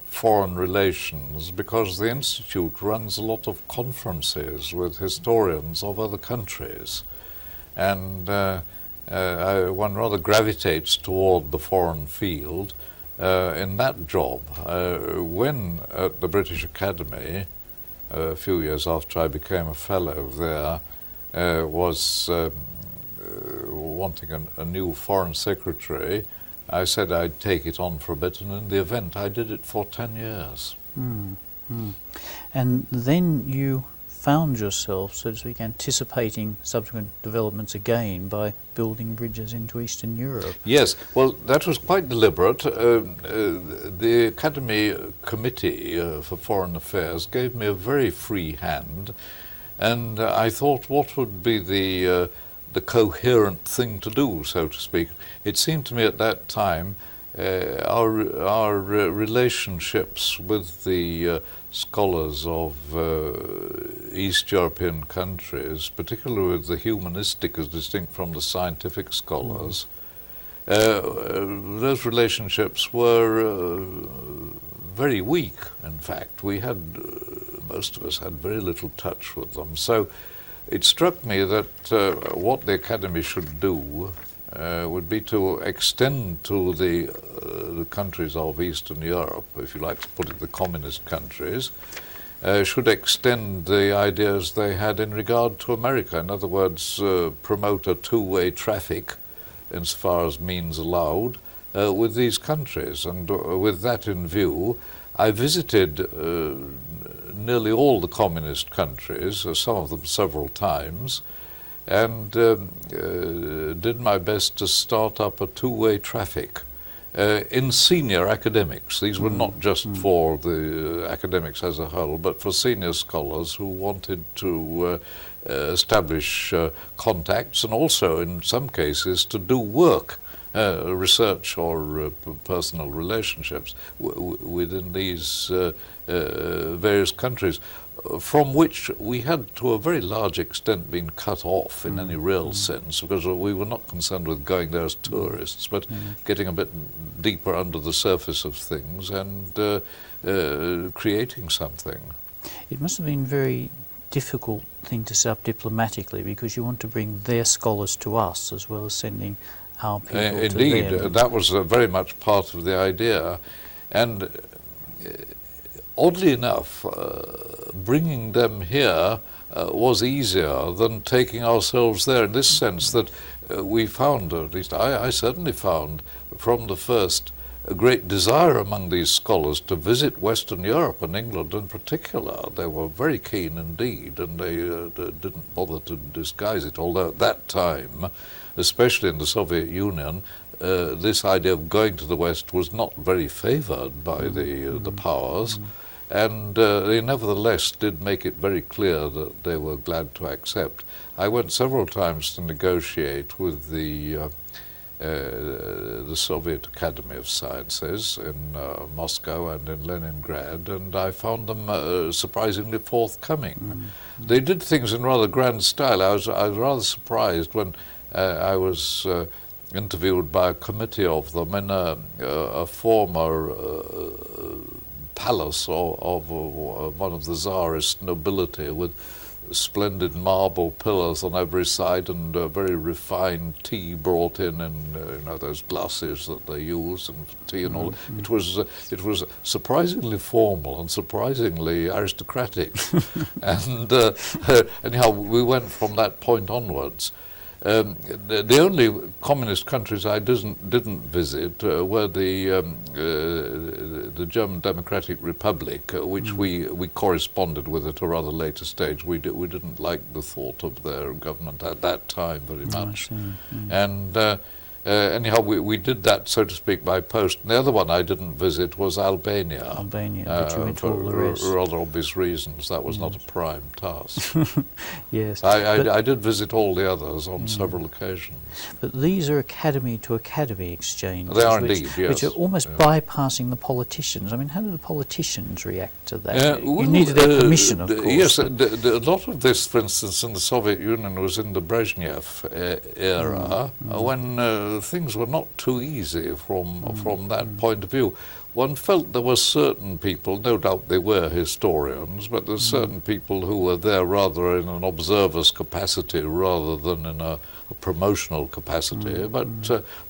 foreign relations, because the Institute runs a lot of conferences with historians of other countries. And one rather gravitates toward the foreign field in that job. When at the British Academy, a few years after I became a fellow there, was wanting a new foreign secretary, I said I'd take it on for a bit, and in the event I did it for 10 years. And then you found yourself, so to speak, anticipating subsequent developments again by building bridges into Eastern Europe. Yes, well, that was quite deliberate. The Academy Committee for Foreign Affairs gave me a very free hand, and I thought, what would be the coherent thing to do, so to speak? It seemed to me at that time our relationships with the scholars of East European countries, particularly with the humanistic as distinct from the scientific scholars, those relationships were very weak, in fact. We had, most of us had very little touch with them. So it struck me that what the Academy should do would be to extend to the countries of Eastern Europe, if you like to put it, the communist countries, should extend the ideas they had in regard to America. In other words, promote a two-way traffic, insofar as means allowed, with these countries. And with that in view, I visited nearly all the communist countries, some of them several times, and did my best to start up a two-way traffic in senior academics. These were not just for the academics as a whole, but for senior scholars who wanted to establish contacts, and also in some cases to do work, research or personal relationships within these various countries, from which we had to a very large extent been cut off in any real sense, because we were not concerned with going there as tourists, but getting a bit deeper under the surface of things and creating something. It must have been a very difficult thing to set up diplomatically, because you want to bring their scholars to us as well as sending our people to them. Indeed, that was very much part of the idea. And oddly enough, bringing them here was easier than taking ourselves there, in this sense that we found, or at least I certainly found, from the first, a great desire among these scholars to visit Western Europe, and England in particular. They were very keen indeed, and they didn't bother to disguise it, although at that time, especially in the Soviet Union, this idea of going to the West was not very favored by the powers. And they nevertheless did make it very clear that they were glad to accept. I went several times to negotiate with the Soviet Academy of Sciences in Moscow and in Leningrad, and I found them surprisingly forthcoming. They did things in rather grand style. I was rather surprised when I was interviewed by a committee of them in a former palace of one of the Tsarist nobility, with splendid marble pillars on every side and very refined tea brought in those glasses that they use, and tea and all. It was surprisingly formal and surprisingly aristocratic. And anyhow, we went from that point onwards. The only communist countries I didn't visit were the German Democratic Republic, which we corresponded with at a rather later stage. We didn't like the thought of their government at that time very much, and anyhow we did that, so to speak, by post. And the other one I didn't visit was Albania. But you went to all the rest. For rather obvious reasons. That was not a prime task. Yes, I did visit all the others on several occasions. But these are academy-to-academy exchanges. They are indeed, yes. Which are almost bypassing the politicians. I mean, how did the politicians react to that? You needed their permission, of course. Yes, a lot of this, for instance, in the Soviet Union was in the Brezhnev era, when things were not too easy from that point of view. one felt there were certain people, no doubt they were historians, but there's certain people who were there rather in an observer's capacity rather than in a promotional capacity, but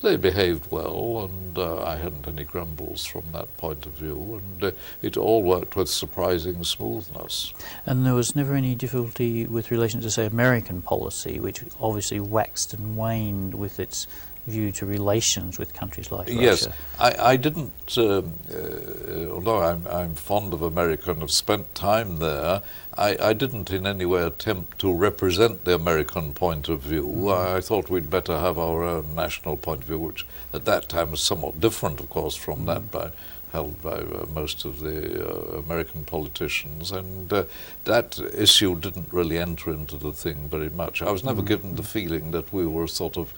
they behaved well, and I hadn't any grumbles from that point of view, and it all worked with surprising smoothness. And there was never any difficulty with relation to, say, American policy, which obviously waxed and waned with its view to relations with countries like Russia. Yes, I didn't, although I'm fond of America and have spent time there, I didn't in any way attempt to represent the American point of view. I thought we'd better have our own national point of view, which at that time was somewhat different, of course, from that held by most of the American politicians, and that issue didn't really enter into the thing very much. I was never given the feeling that we were sort of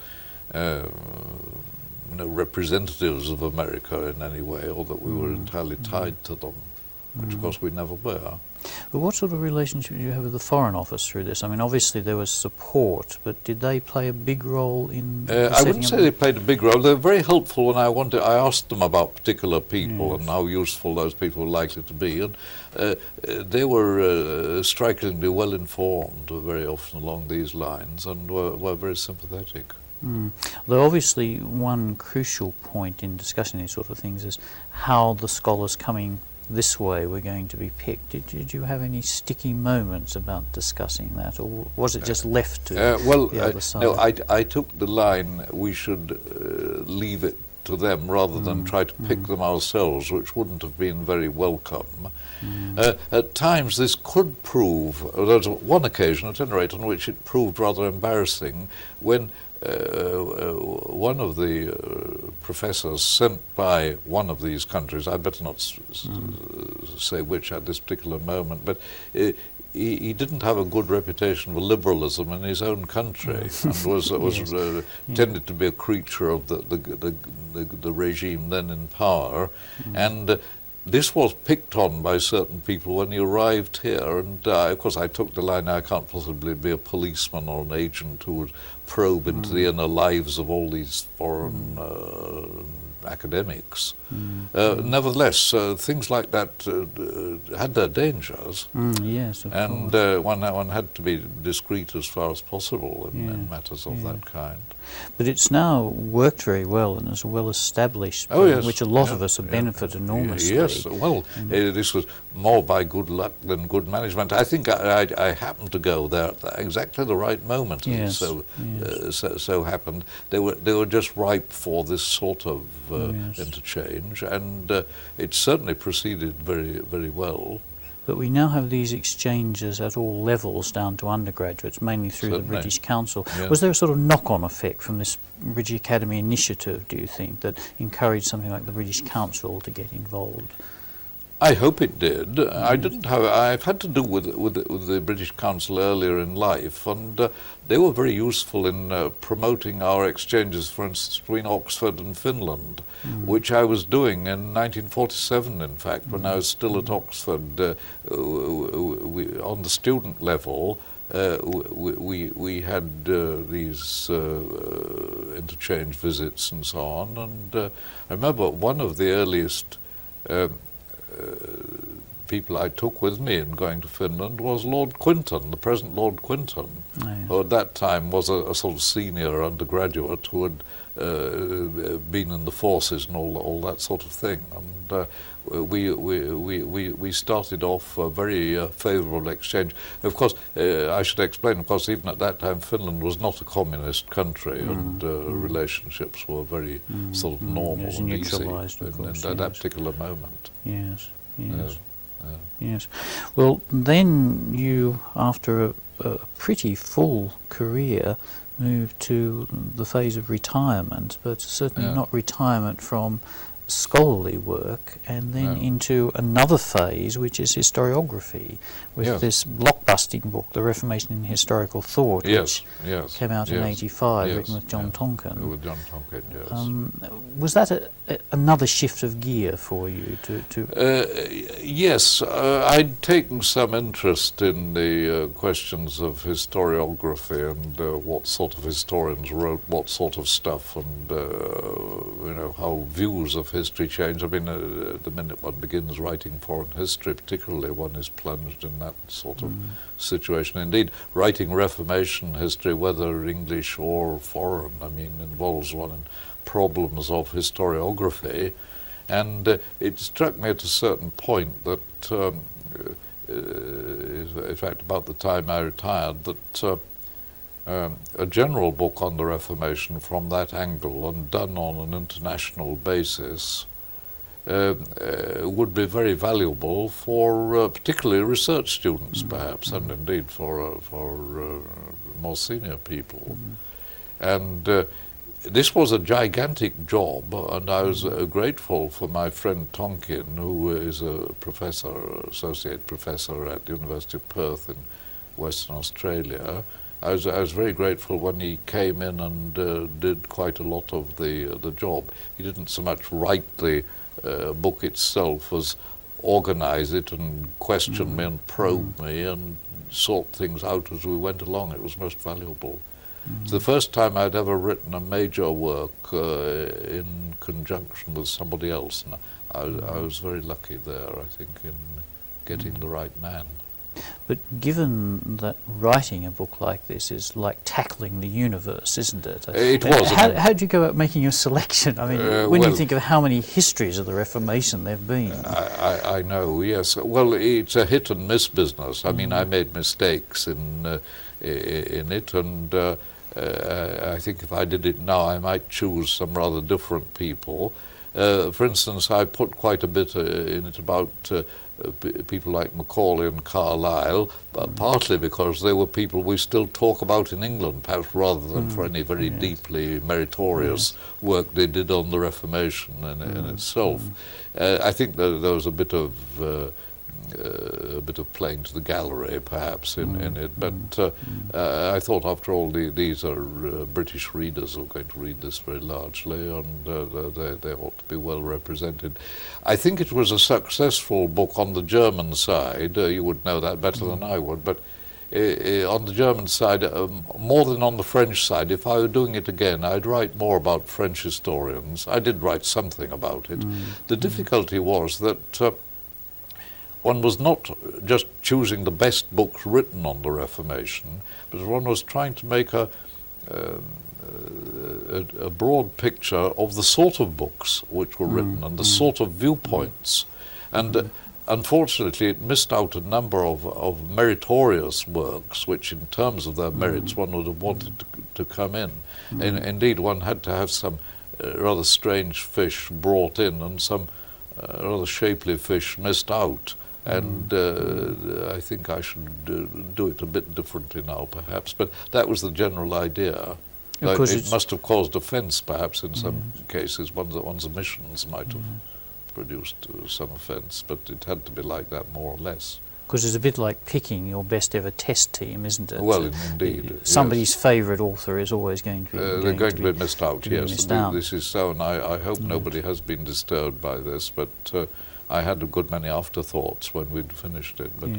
representatives of America in any way, or that we were entirely tied to them, which of course we never were. But what sort of relationship did you have with the Foreign Office through this? I mean, obviously there was support, but did they play a big role in I wouldn't say they played a big role. They were very helpful when I asked them about particular people and how useful those people were likely to be, and they were strikingly well informed very often along these lines, and were very sympathetic. Though obviously one crucial point in discussing these sort of things is how the scholars coming this way were going to be picked. Did you have any sticky moments about discussing that, or was it just left to the other side? No, I took the line we should leave it to them rather than try to pick them ourselves, which wouldn't have been very welcome. At times this could prove, there was one occasion at any rate on which it proved rather embarrassing, when one of the professors sent by one of these countries, I better not say which at this particular moment, but he didn't have a good reputation for liberalism in his own country, and was tended to be a creature of the regime then in power, and this was picked on by certain people when he arrived here, and of course I took the line, I can't possibly be a policeman or an agent who would probe into the inner lives of all these foreign academics. Nevertheless, things like that had their dangers, yes, of and course. One had to be discreet as far as possible in matters of that kind. But it's now worked very well and is well established, which a lot of us have benefited enormously. Yes, well, this was more by good luck than good management. I think I happened to go there at exactly the right moment, and so happened. They were just ripe for this sort of interchange, and it certainly proceeded very, very well. But we now have these exchanges at all levels down to undergraduates, mainly through the British Council. Yeah. Was there a sort of knock-on effect from this British Academy initiative, do you think, that encouraged something like the British Council to get involved? I hope it did. I've had to do with the British Council earlier in life, and they were very useful in promoting our exchanges, for instance, between Oxford and Finland, which I was doing in 1947, in fact, when I was still at Oxford. On the student level, we had these interchange visits and so on, and I remember one of the earliest people I took with me in going to Finland was Lord Quinton, the present Lord Quinton, who at that time was a sort of senior undergraduate who had been in the forces and all that sort of thing. And we started off a very favourable exchange. Of course, I should explain, of course, even at that time Finland was not a communist country, and relationships were very sort of normal and easy in that particular moment. Yes, yes. Yes. Well, then you, after a pretty full career, moved to the phase of retirement, but certainly not retirement from scholarly work, and then into another phase, which is historiography, with this blockbusting book, The Reformation in Historical Thought, which came out in '85, written with John Tonkin. With John Tonkin, yes. Was that another shift of gear for you? Yes, I'd taken some interest in the questions of historiography and what sort of historians wrote what sort of stuff, and how views of history changed. I mean, the minute one begins writing foreign history, particularly, one is plunged in that sort of situation. Indeed, writing Reformation history, whether English or foreign, I mean, involves one in problems of historiography. And it struck me at a certain point that, in fact, about the time I retired, that a general book on the Reformation from that angle and done on an international basis would be very valuable for particularly research students, perhaps, and indeed for more senior people. And this was a gigantic job, and I was grateful for my friend Tonkin, who is a professor, associate professor at the University of Perth in Western Australia. I was very grateful when he came in and did quite a lot of the job. He didn't so much write the book itself as organize it and question me and probe me and sort things out as we went along. It was most valuable. It's the first time I'd ever written a major work in conjunction with somebody else, and I was very lucky there, I think, in getting the right man. But given that writing a book like this is like tackling the universe, isn't it? It was. How do you go about making your selection? I mean, when you think of how many histories of the Reformation there have been. I know, yes. Well, it's a hit and miss business. I mean, I made mistakes in it, and I think if I did it now, I might choose some rather different people. For instance, I put quite a bit in it about people like Macaulay and Carlyle, partly because they were people we still talk about in England, perhaps rather than for any very deeply meritorious work they did on the Reformation in itself. I think that there was a bit of playing to the gallery, perhaps, in it. But I thought, after all, these are British readers who are going to read this very largely, and they ought to be well represented. I think it was a successful book on the German side. You would know that better than I would, but on the German side, more than on the French side. If I were doing it again, I'd write more about French historians. I did write something about it. The difficulty was that one was not just choosing the best books written on the Reformation, but one was trying to make a broad picture of the sort of books which were written and the sort of viewpoints. And unfortunately, it missed out a number of meritorious works, which in terms of their merits one would have wanted to come in. Indeed, one had to have some rather strange fish brought in and some rather shapely fish missed out. And I think I should do it a bit differently now, perhaps. But that was the general idea. It must have caused offence, perhaps, in some cases. One's omissions might have produced some offence, but it had to be like that, more or less. Because it's a bit like picking your best ever test team, isn't it? Well, indeed. Somebody's favourite author is always going to be they're going to be missed out, yes. This is so, and I hope nobody has been disturbed by this, but I had a good many afterthoughts when we'd finished it, but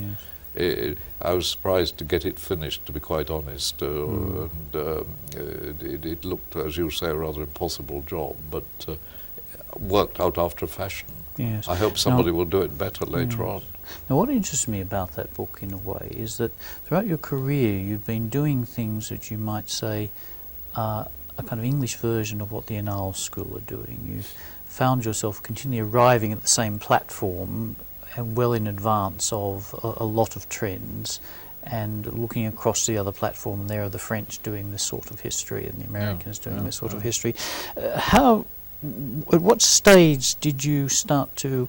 I was surprised to get it finished, to be quite honest, and it looked, as you say, a rather impossible job, but worked out after a fashion. Yes. I hope somebody will do it better later on. Now, what interests me about that book, in a way, is that throughout your career you've been doing things that you might say are a kind of English version of what the Annales School are doing. You've found yourself continually arriving at the same platform and well in advance of a lot of trends, and looking across the other platform, and there are the French doing this sort of history and the Americans doing this sort of history. At what stage did you start to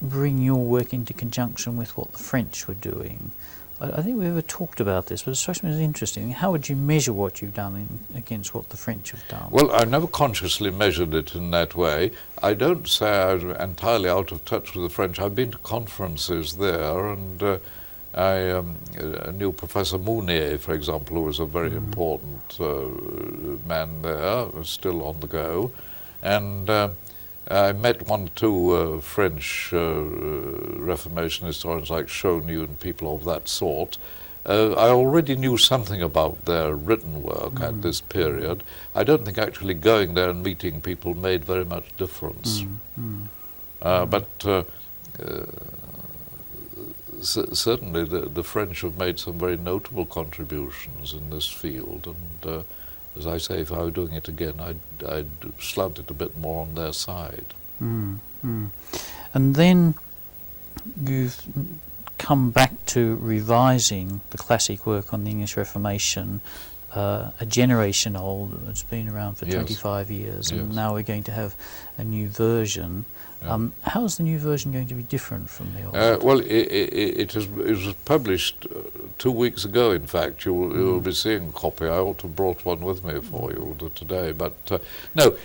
bring your work into conjunction with what the French were doing? I think we've ever talked about this, but it strikes me as interesting. How would you measure what you've done against what the French have done? Well, I never consciously measured it in that way. I don't say I was entirely out of touch with the French. I've been to conferences there, and I knew Professor Mounier, for example, who was a very important man there, still on the go. And I met one or two French Reformation historians like Chaunu and people of that sort. I already knew something about their written work at this period. I don't think actually going there and meeting people made very much difference. But certainly the French have made some very notable contributions in this field, and as I say, if I were doing it again, I'd slant it a bit more on their side. And then you've come back to revising the classic work on the English Reformation, a generation old. It's been around for 25 years, and now we're going to have a new version. How is the new version going to be different from the old? Well, it was published 2 weeks ago, in fact. You'll be seeing a copy. I ought to have brought one with me for you today. But no,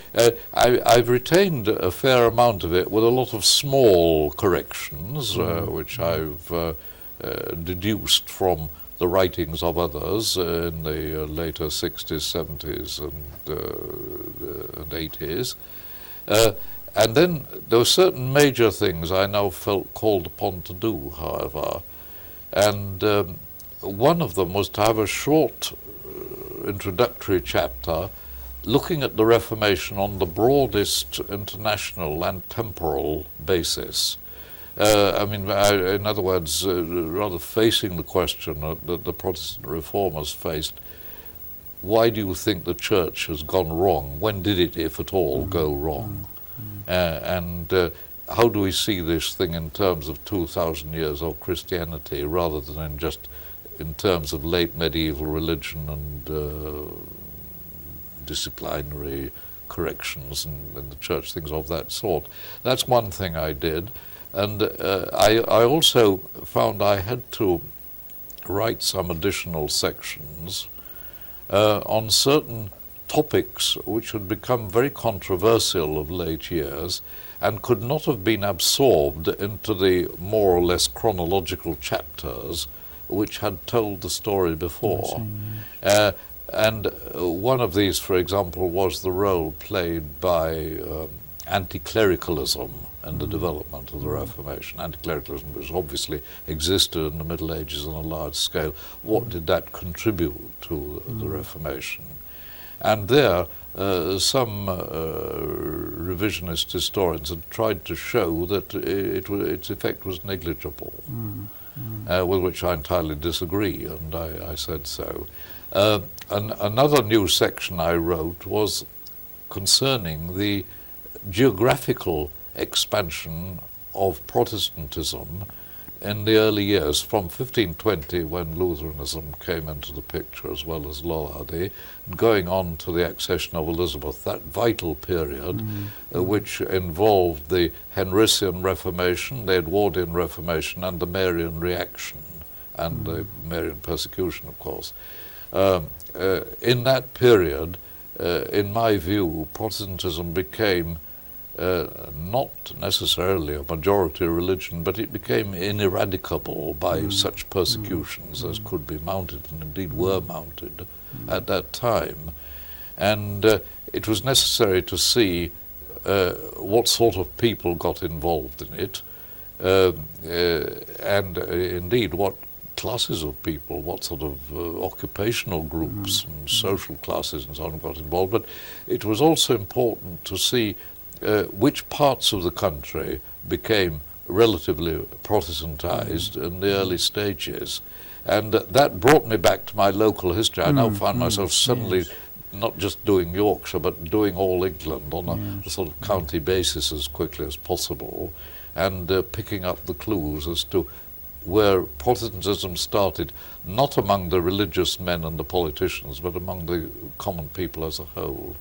I've retained a fair amount of it with a lot of small corrections, which I've deduced from the writings of others in the later 60s, 70s and 80s. And then there were certain major things I now felt called upon to do, however. And one of them was to have a short introductory chapter looking at the Reformation on the broadest international and temporal basis. In other words, rather facing the question that the Protestant reformers faced: why do you think the Church has gone wrong? When did it, if at all, go wrong? And how do we see this thing in terms of 2,000 years of Christianity, rather than in terms of late medieval religion and disciplinary corrections and the church, things of that sort? That's one thing I did. And I also found I had to write some additional sections on certain topics which had become very controversial of late years and could not have been absorbed into the more or less chronological chapters which had told the story before. And one of these, for example, was the role played by anti-clericalism and the development of the Reformation. Anti-clericalism, which obviously existed in the Middle Ages on a large scale. What did that contribute to the Reformation? And there, some revisionist historians had tried to show that its effect was negligible, with which I entirely disagree, and I said so. Another new section I wrote was concerning the geographical expansion of Protestantism in the early years, from 1520, when Lutheranism came into the picture as well as Lollardy, going on to the accession of Elizabeth, that vital period which involved the Henrician Reformation, the Edwardian Reformation, and the Marian reaction, and the Marian persecution, of course. In that period, in my view, Protestantism became not necessarily a majority religion, but it became ineradicable by such persecutions as could be mounted, and indeed were mounted at that time. And it was necessary to see what sort of people got involved in it, and indeed what classes of people, what sort of occupational groups and social classes and so on got involved. But it was also important to see which parts of the country became relatively Protestantized in the early stages. And that brought me back to my local history. I now find myself suddenly not just doing Yorkshire, but doing all England on a sort of county basis as quickly as possible, and picking up the clues as to where Protestantism started, not among the religious men and the politicians, but among the common people as a whole.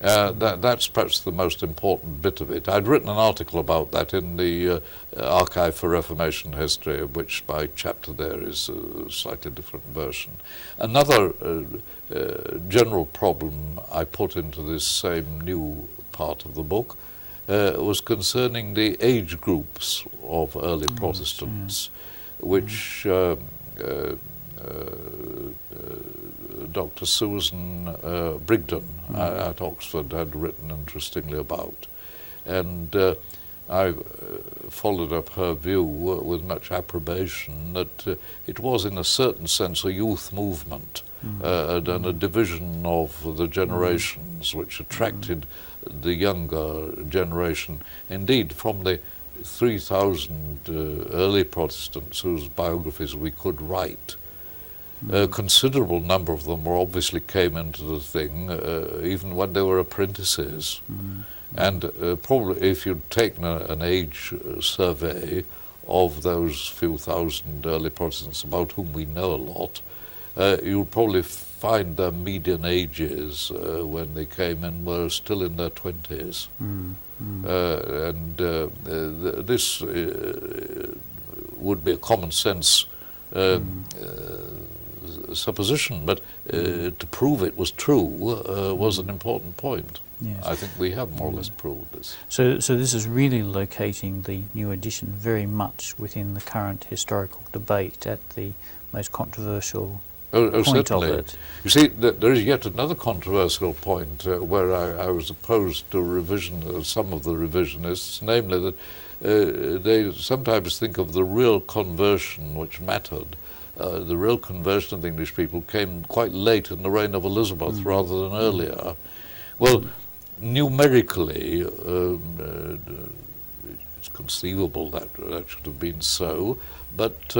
That's perhaps the most important bit of it. I'd written an article about that in the Archive for Reformation History, of which my chapter there is a slightly different version. Another general problem I put into this same new part of the book was concerning the age groups of early Protestants, which Dr. Susan Brigden at Oxford had written interestingly about. And I followed up her view with much approbation that it was in a certain sense a youth movement and a division of the generations which attracted the younger generation. Indeed, from the 3,000 early Protestants whose biographies we could write, a considerable number of them obviously came into the thing even when they were apprentices. And probably if you'd taken an age survey of those few thousand early Protestants about whom we know a lot, you'd probably find their median ages when they came in were still in their 20s. This would be a common sense supposition, but to prove it was true was an important point. Yes. I think we have more or less proved this. So this is really locating the new edition very much within the current historical debate at the most controversial point certainly. of it. You see, there is yet another controversial point where I was opposed to revision, some of the revisionists, namely that they sometimes think of the real conversion which mattered. The real conversion of the English people came quite late in the reign of Elizabeth rather than earlier. Well, numerically, it's conceivable that that should have been so, but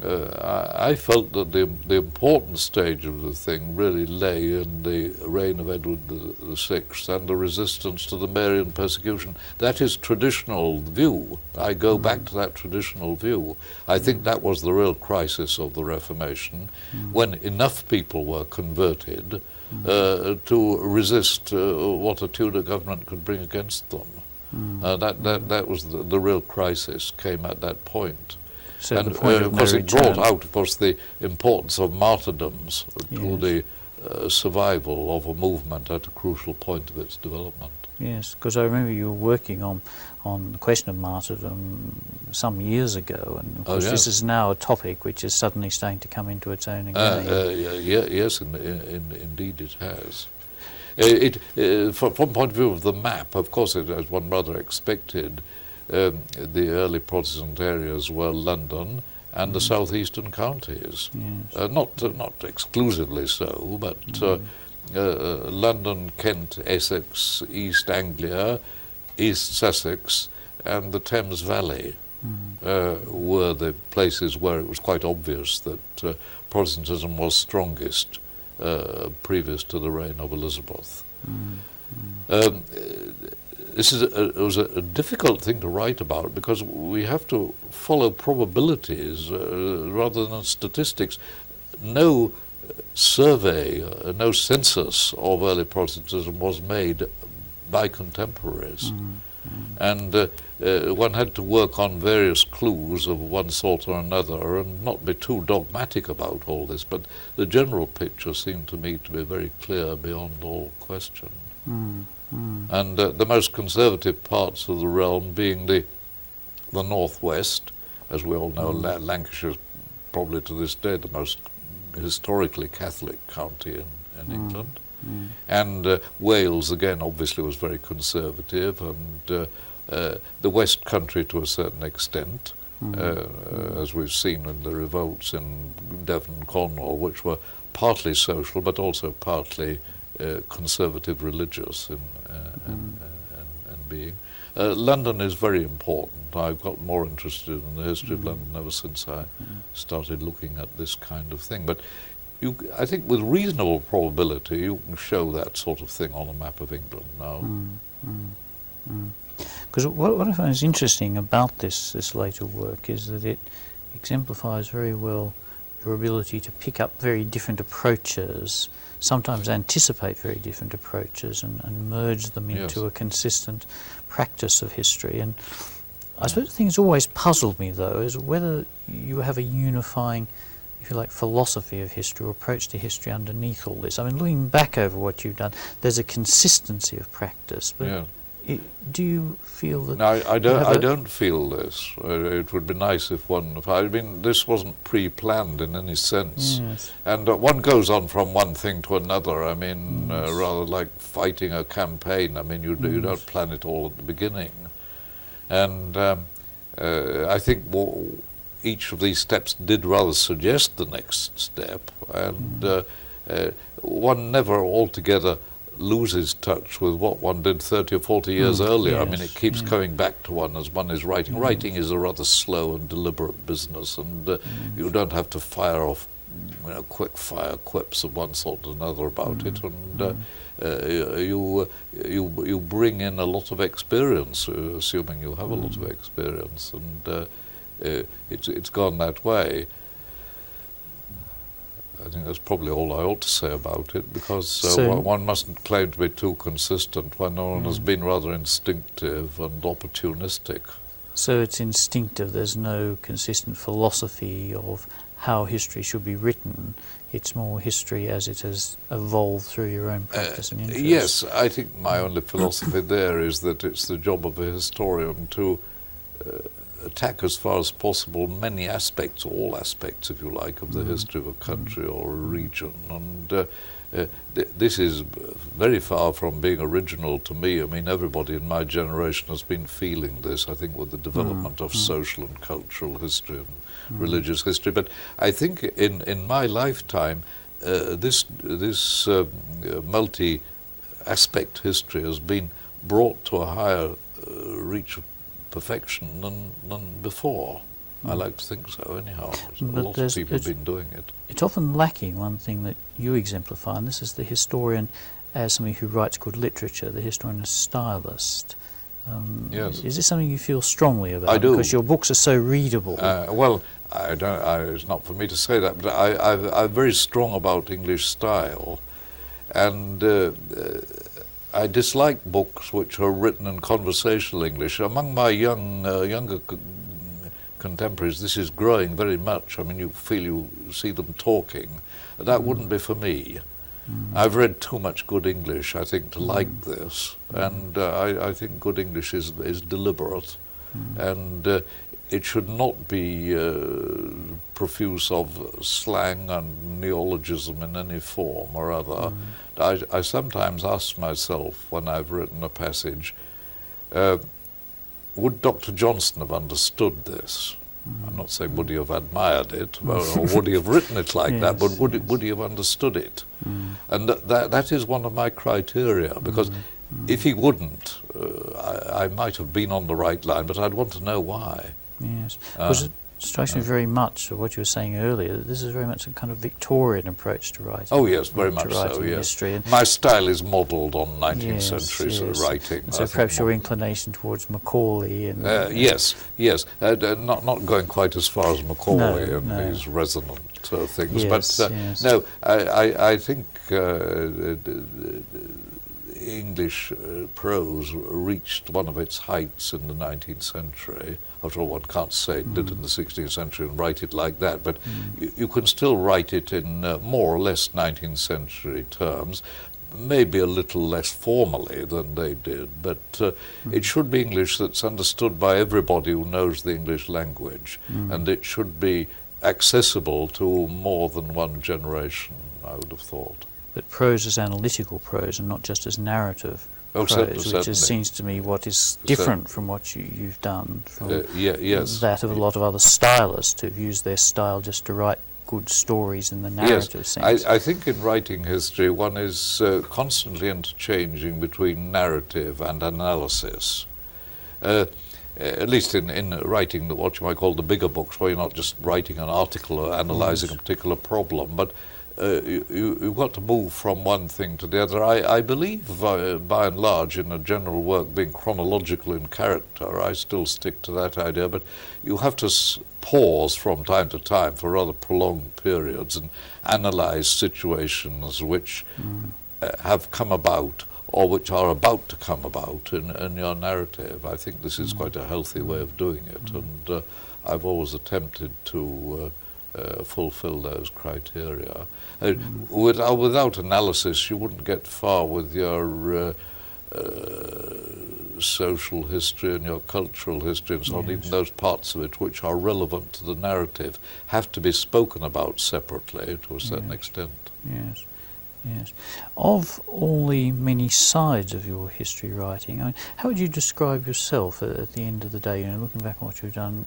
I felt that the important stage of the thing really lay in the reign of Edward VI and the resistance to the Marian persecution. That is traditional view. I go back to that traditional view. I think that was the real crisis of the Reformation, when enough people were converted to resist what a Tudor government could bring against them. That was the real crisis, came at that point. So and the point of course it brought out, of course, the importance of martyrdoms to the survival of a movement at a crucial point of its development. Yes, because I remember you were working on the question of martyrdom some years ago, and of course this is now a topic which is suddenly starting to come into its own again. Yes, indeed it has. From the point of view of the map, of course, as one rather expected, the early Protestant areas were London and the southeastern counties. Yes. Not exclusively so, but London, Kent, Essex, East Anglia, East Sussex, and the Thames Valley were the places where it was quite obvious that Protestantism was strongest previous to the reign of Elizabeth. This it was a difficult thing to write about because we have to follow probabilities rather than statistics. No survey, no census of early Protestantism was made by contemporaries. And one had to work on various clues of one sort or another and not be too dogmatic about all this, but the general picture seemed to me to be very clear beyond all question. And the most conservative parts of the realm being the northwest, as we all know. Lancashire is probably to this day the most historically Catholic county in England. And Wales, again, obviously was very conservative, and the West Country to a certain extent, as we've seen in the revolts in Devon and Cornwall, which were partly social but also partly conservative religious in being. London is very important. I've got more interested in the history of London ever since I started looking at this kind of thing. But I think with reasonable probability you can show that sort of thing on a map of England now. Because what I find is interesting about this later work is that it exemplifies very well your ability to pick up very different approaches, sometimes anticipate very different approaches and merge them into a consistent practice of history. And I suppose the thing that's always puzzled me, though, is whether you have a unifying, if you like, philosophy of history or approach to history underneath all this. I mean, looking back over what you've done, there's a consistency of practice, but do you feel that... No, I don't feel this. It would be nice if I mean, this wasn't pre-planned in any sense. Yes. And one goes on from one thing to another. I mean, rather like fighting a campaign. I mean, you don't plan it all at the beginning. And I think each of these steps did rather suggest the next step, and one never altogether loses touch with what one did 30 or 40 years earlier. I mean, it keeps coming back to one as one is writing. Writing is a rather slow and deliberate business, and you don't have to fire off, quick fire quips of one sort or another about it, and you bring in a lot of experience, assuming you have a lot of experience, and it's gone that way. I think that's probably all I ought to say about it, because one mustn't claim to be too consistent when one has been rather instinctive and opportunistic. So it's instinctive, there's no consistent philosophy of how history should be written. It's more history as it has evolved through your own practice and interest. Yes, I think my only philosophy there is that it's the job of a historian to attack as far as possible many aspects, all aspects, if you like, of the history of a country or a region. And this is very far from being original to me. I mean, everybody in my generation has been feeling this, I think, with the development of social and cultural history and religious history. But I think in my lifetime, this multi-aspect history has been brought to a higher reach of perfection than before. I like to think so, anyhow. A lot of people have been doing it. It's often lacking one thing that you exemplify, and this is the historian as somebody who writes good literature, the historian as stylist. Yes. Is this something you feel strongly about? I do. Because your books are so readable. Well, I don't. it's not for me to say that, but I'm very strong about English style, and I dislike books which are written in conversational English. Among my younger contemporaries, this is growing very much. I mean, you see them talking. That wouldn't be for me. I've read too much good English, I think, to like this, and I think good English is deliberate, and it should not be profuse of slang and neologism in any form or other. I sometimes ask myself, when I've written a passage, would Dr. Johnson have understood this? I'm not saying would he have admired it, or would he have written it like that, but would he have understood it? And that is one of my criteria, because if he wouldn't, I might have been on the right line, but I'd want to know why. Yes, because it strikes me very much, what you were saying earlier, that this is very much a kind of Victorian approach to writing. Oh yes, very much so, yes. History. My style is modelled on 19th century writing. And so perhaps your inclination towards Macaulay and... yes, not going quite as far as Macaulay and these resonant things, but no, I think English prose reached one of its heights in the 19th century. After all, one can't say it did in the 16th century and write it like that, but you can still write it in more or less 19th century terms, maybe a little less formally than they did, but it should be English that's understood by everybody who knows the English language, and it should be accessible to more than one generation, I would have thought. But prose is analytical prose and not just as narrative prose, which seems to me what is different from what you've done, from that of a lot of other stylists who've used their style just to write good stories in the narrative sense. I think in writing history one is constantly interchanging between narrative and analysis. At least in writing what you might call the bigger books, where you're not just writing an article or analysing a particular problem, but you've got to move from one thing to the other. I believe, by and large, in a general work being chronological in character, I still stick to that idea, but you have to pause from time to time for rather prolonged periods and analyse situations which have come about or which are about to come about in your narrative. I think this is quite a healthy way of doing it, and I've always attempted to fulfill those criteria. Without analysis, you wouldn't get far with your social history and your cultural history and so on. Even those parts of it which are relevant to the narrative have to be spoken about separately to a certain extent. Yes. Yes. Of all the many sides of your history writing, I mean, how would you describe yourself at the end of the day? You know, looking back on what you've done,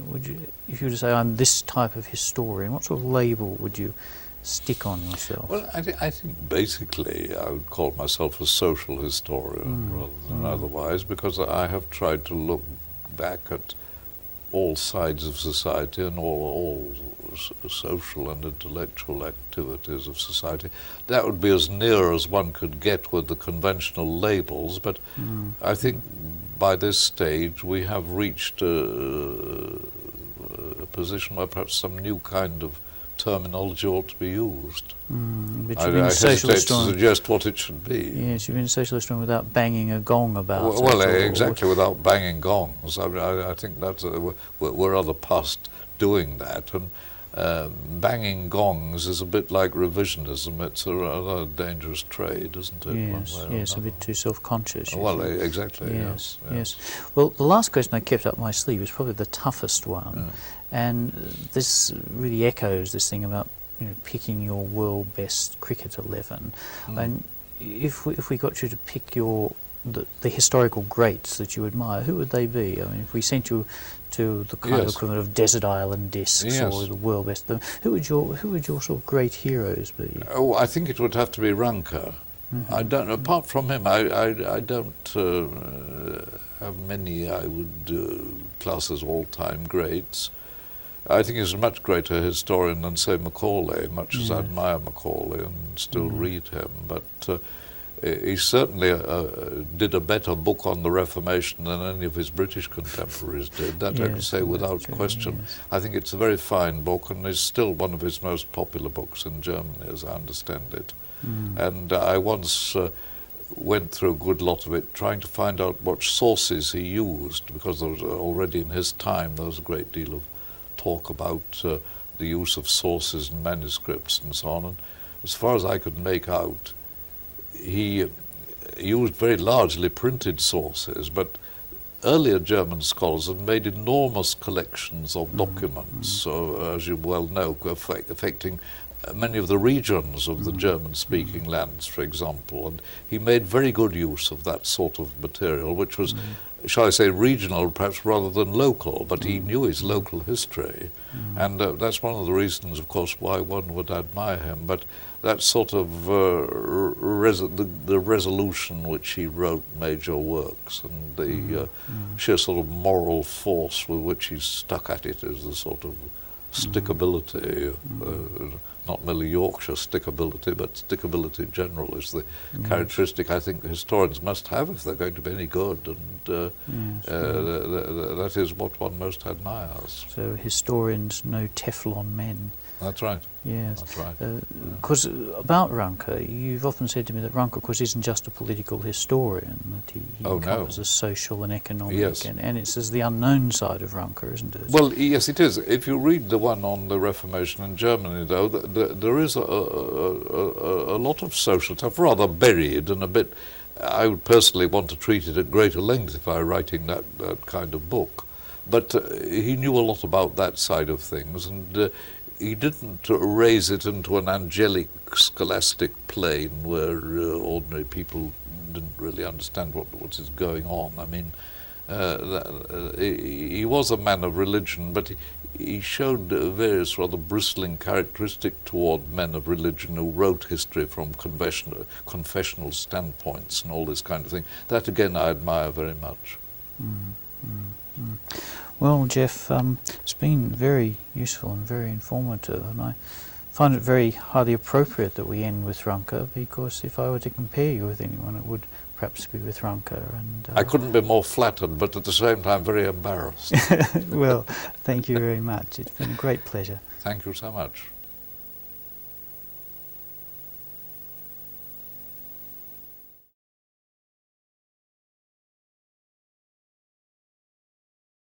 would you, if you were to say, I'm this type of historian, what sort of label would you stick on yourself? Well, I think basically I would call myself a social historian rather than otherwise, because I have tried to look back at all sides of society and all social and intellectual activities of society. That would be as near as one could get with the conventional labels, but I think by this stage we have reached a position where perhaps some new kind of terminology ought to be used. But I you've been a hesitate socialist to suggest what it should be. Yes, you've been a socialist without banging a gong about it. Well, exactly, without banging gongs. I mean, I think that's we're rather past doing that, and banging gongs is a bit like revisionism. It's a rather dangerous trade, isn't it? Yes, yes, a bit too self-conscious. Well, exactly. Yes, yes. Well, the last question I kept up my sleeve was probably the toughest one, and this really echoes this thing about, you know, picking your world best cricket 11. And if we got you to pick the historical greats that you admire, who would they be? I mean, if we sent you to the kind of equivalent of Desert Island Discs or the world best, who would your sort of great heroes be? Oh, I think it would have to be Ranker. I don't know. Apart from him, I don't have many I would class as all-time greats. I think he's a much greater historian than, say, Macaulay, much as I admire Macaulay and still read him. But he certainly did a better book on the Reformation than any of his British contemporaries did. That I can say without question. Yes. I think it's a very fine book, and is still one of his most popular books in Germany, as I understand it. And I once went through a good lot of it, trying to find out what sources he used, because there was already in his time there was a great deal of talk about the use of sources and manuscripts and so on. And as far as I could make out, he used very largely printed sources, but earlier German scholars had made enormous collections of documents, as you well know, affecting many of the regions of the German-speaking lands, for example, and he made very good use of that sort of material, which was, shall I say, regional perhaps rather than local, but he knew his local history, and that's one of the reasons, of course, why one would admire him. But that sort of the resolution which he wrote major works, and the sheer sort of moral force with which he stuck at it is the sort of stickability, not merely Yorkshire stickability, but stickability in general is the characteristic I think historians must have if they're going to be any good, and that is what one most admires. So historians know Teflon men. That's right. Yes. That's right. Because about Ranker, you've often said to me that Ranker, of course, isn't just a political historian, that he covers a social and economic, and it's as the unknown side of Ranker, isn't it? Well, yes, it is. If you read the one on the Reformation in Germany, though, there is a lot of social stuff, rather buried and a bit. I would personally want to treat it at greater length if I were writing that kind of book. But he knew a lot about that side of things, and he didn't raise it into an angelic, scholastic plane where ordinary people didn't really understand what is going on. I mean, he was a man of religion, but he showed various rather bristling characteristics toward men of religion who wrote history from confessional standpoints and all this kind of thing. That, again, I admire very much. Well, Geoff, it's been very useful and very informative, and I find it very highly appropriate that we end with Ranker, because if I were to compare you with anyone, it would perhaps be with Ranker. And I couldn't be more flattered, but at the same time very embarrassed. Well, thank you very much. It's been a great pleasure. Thank you so much.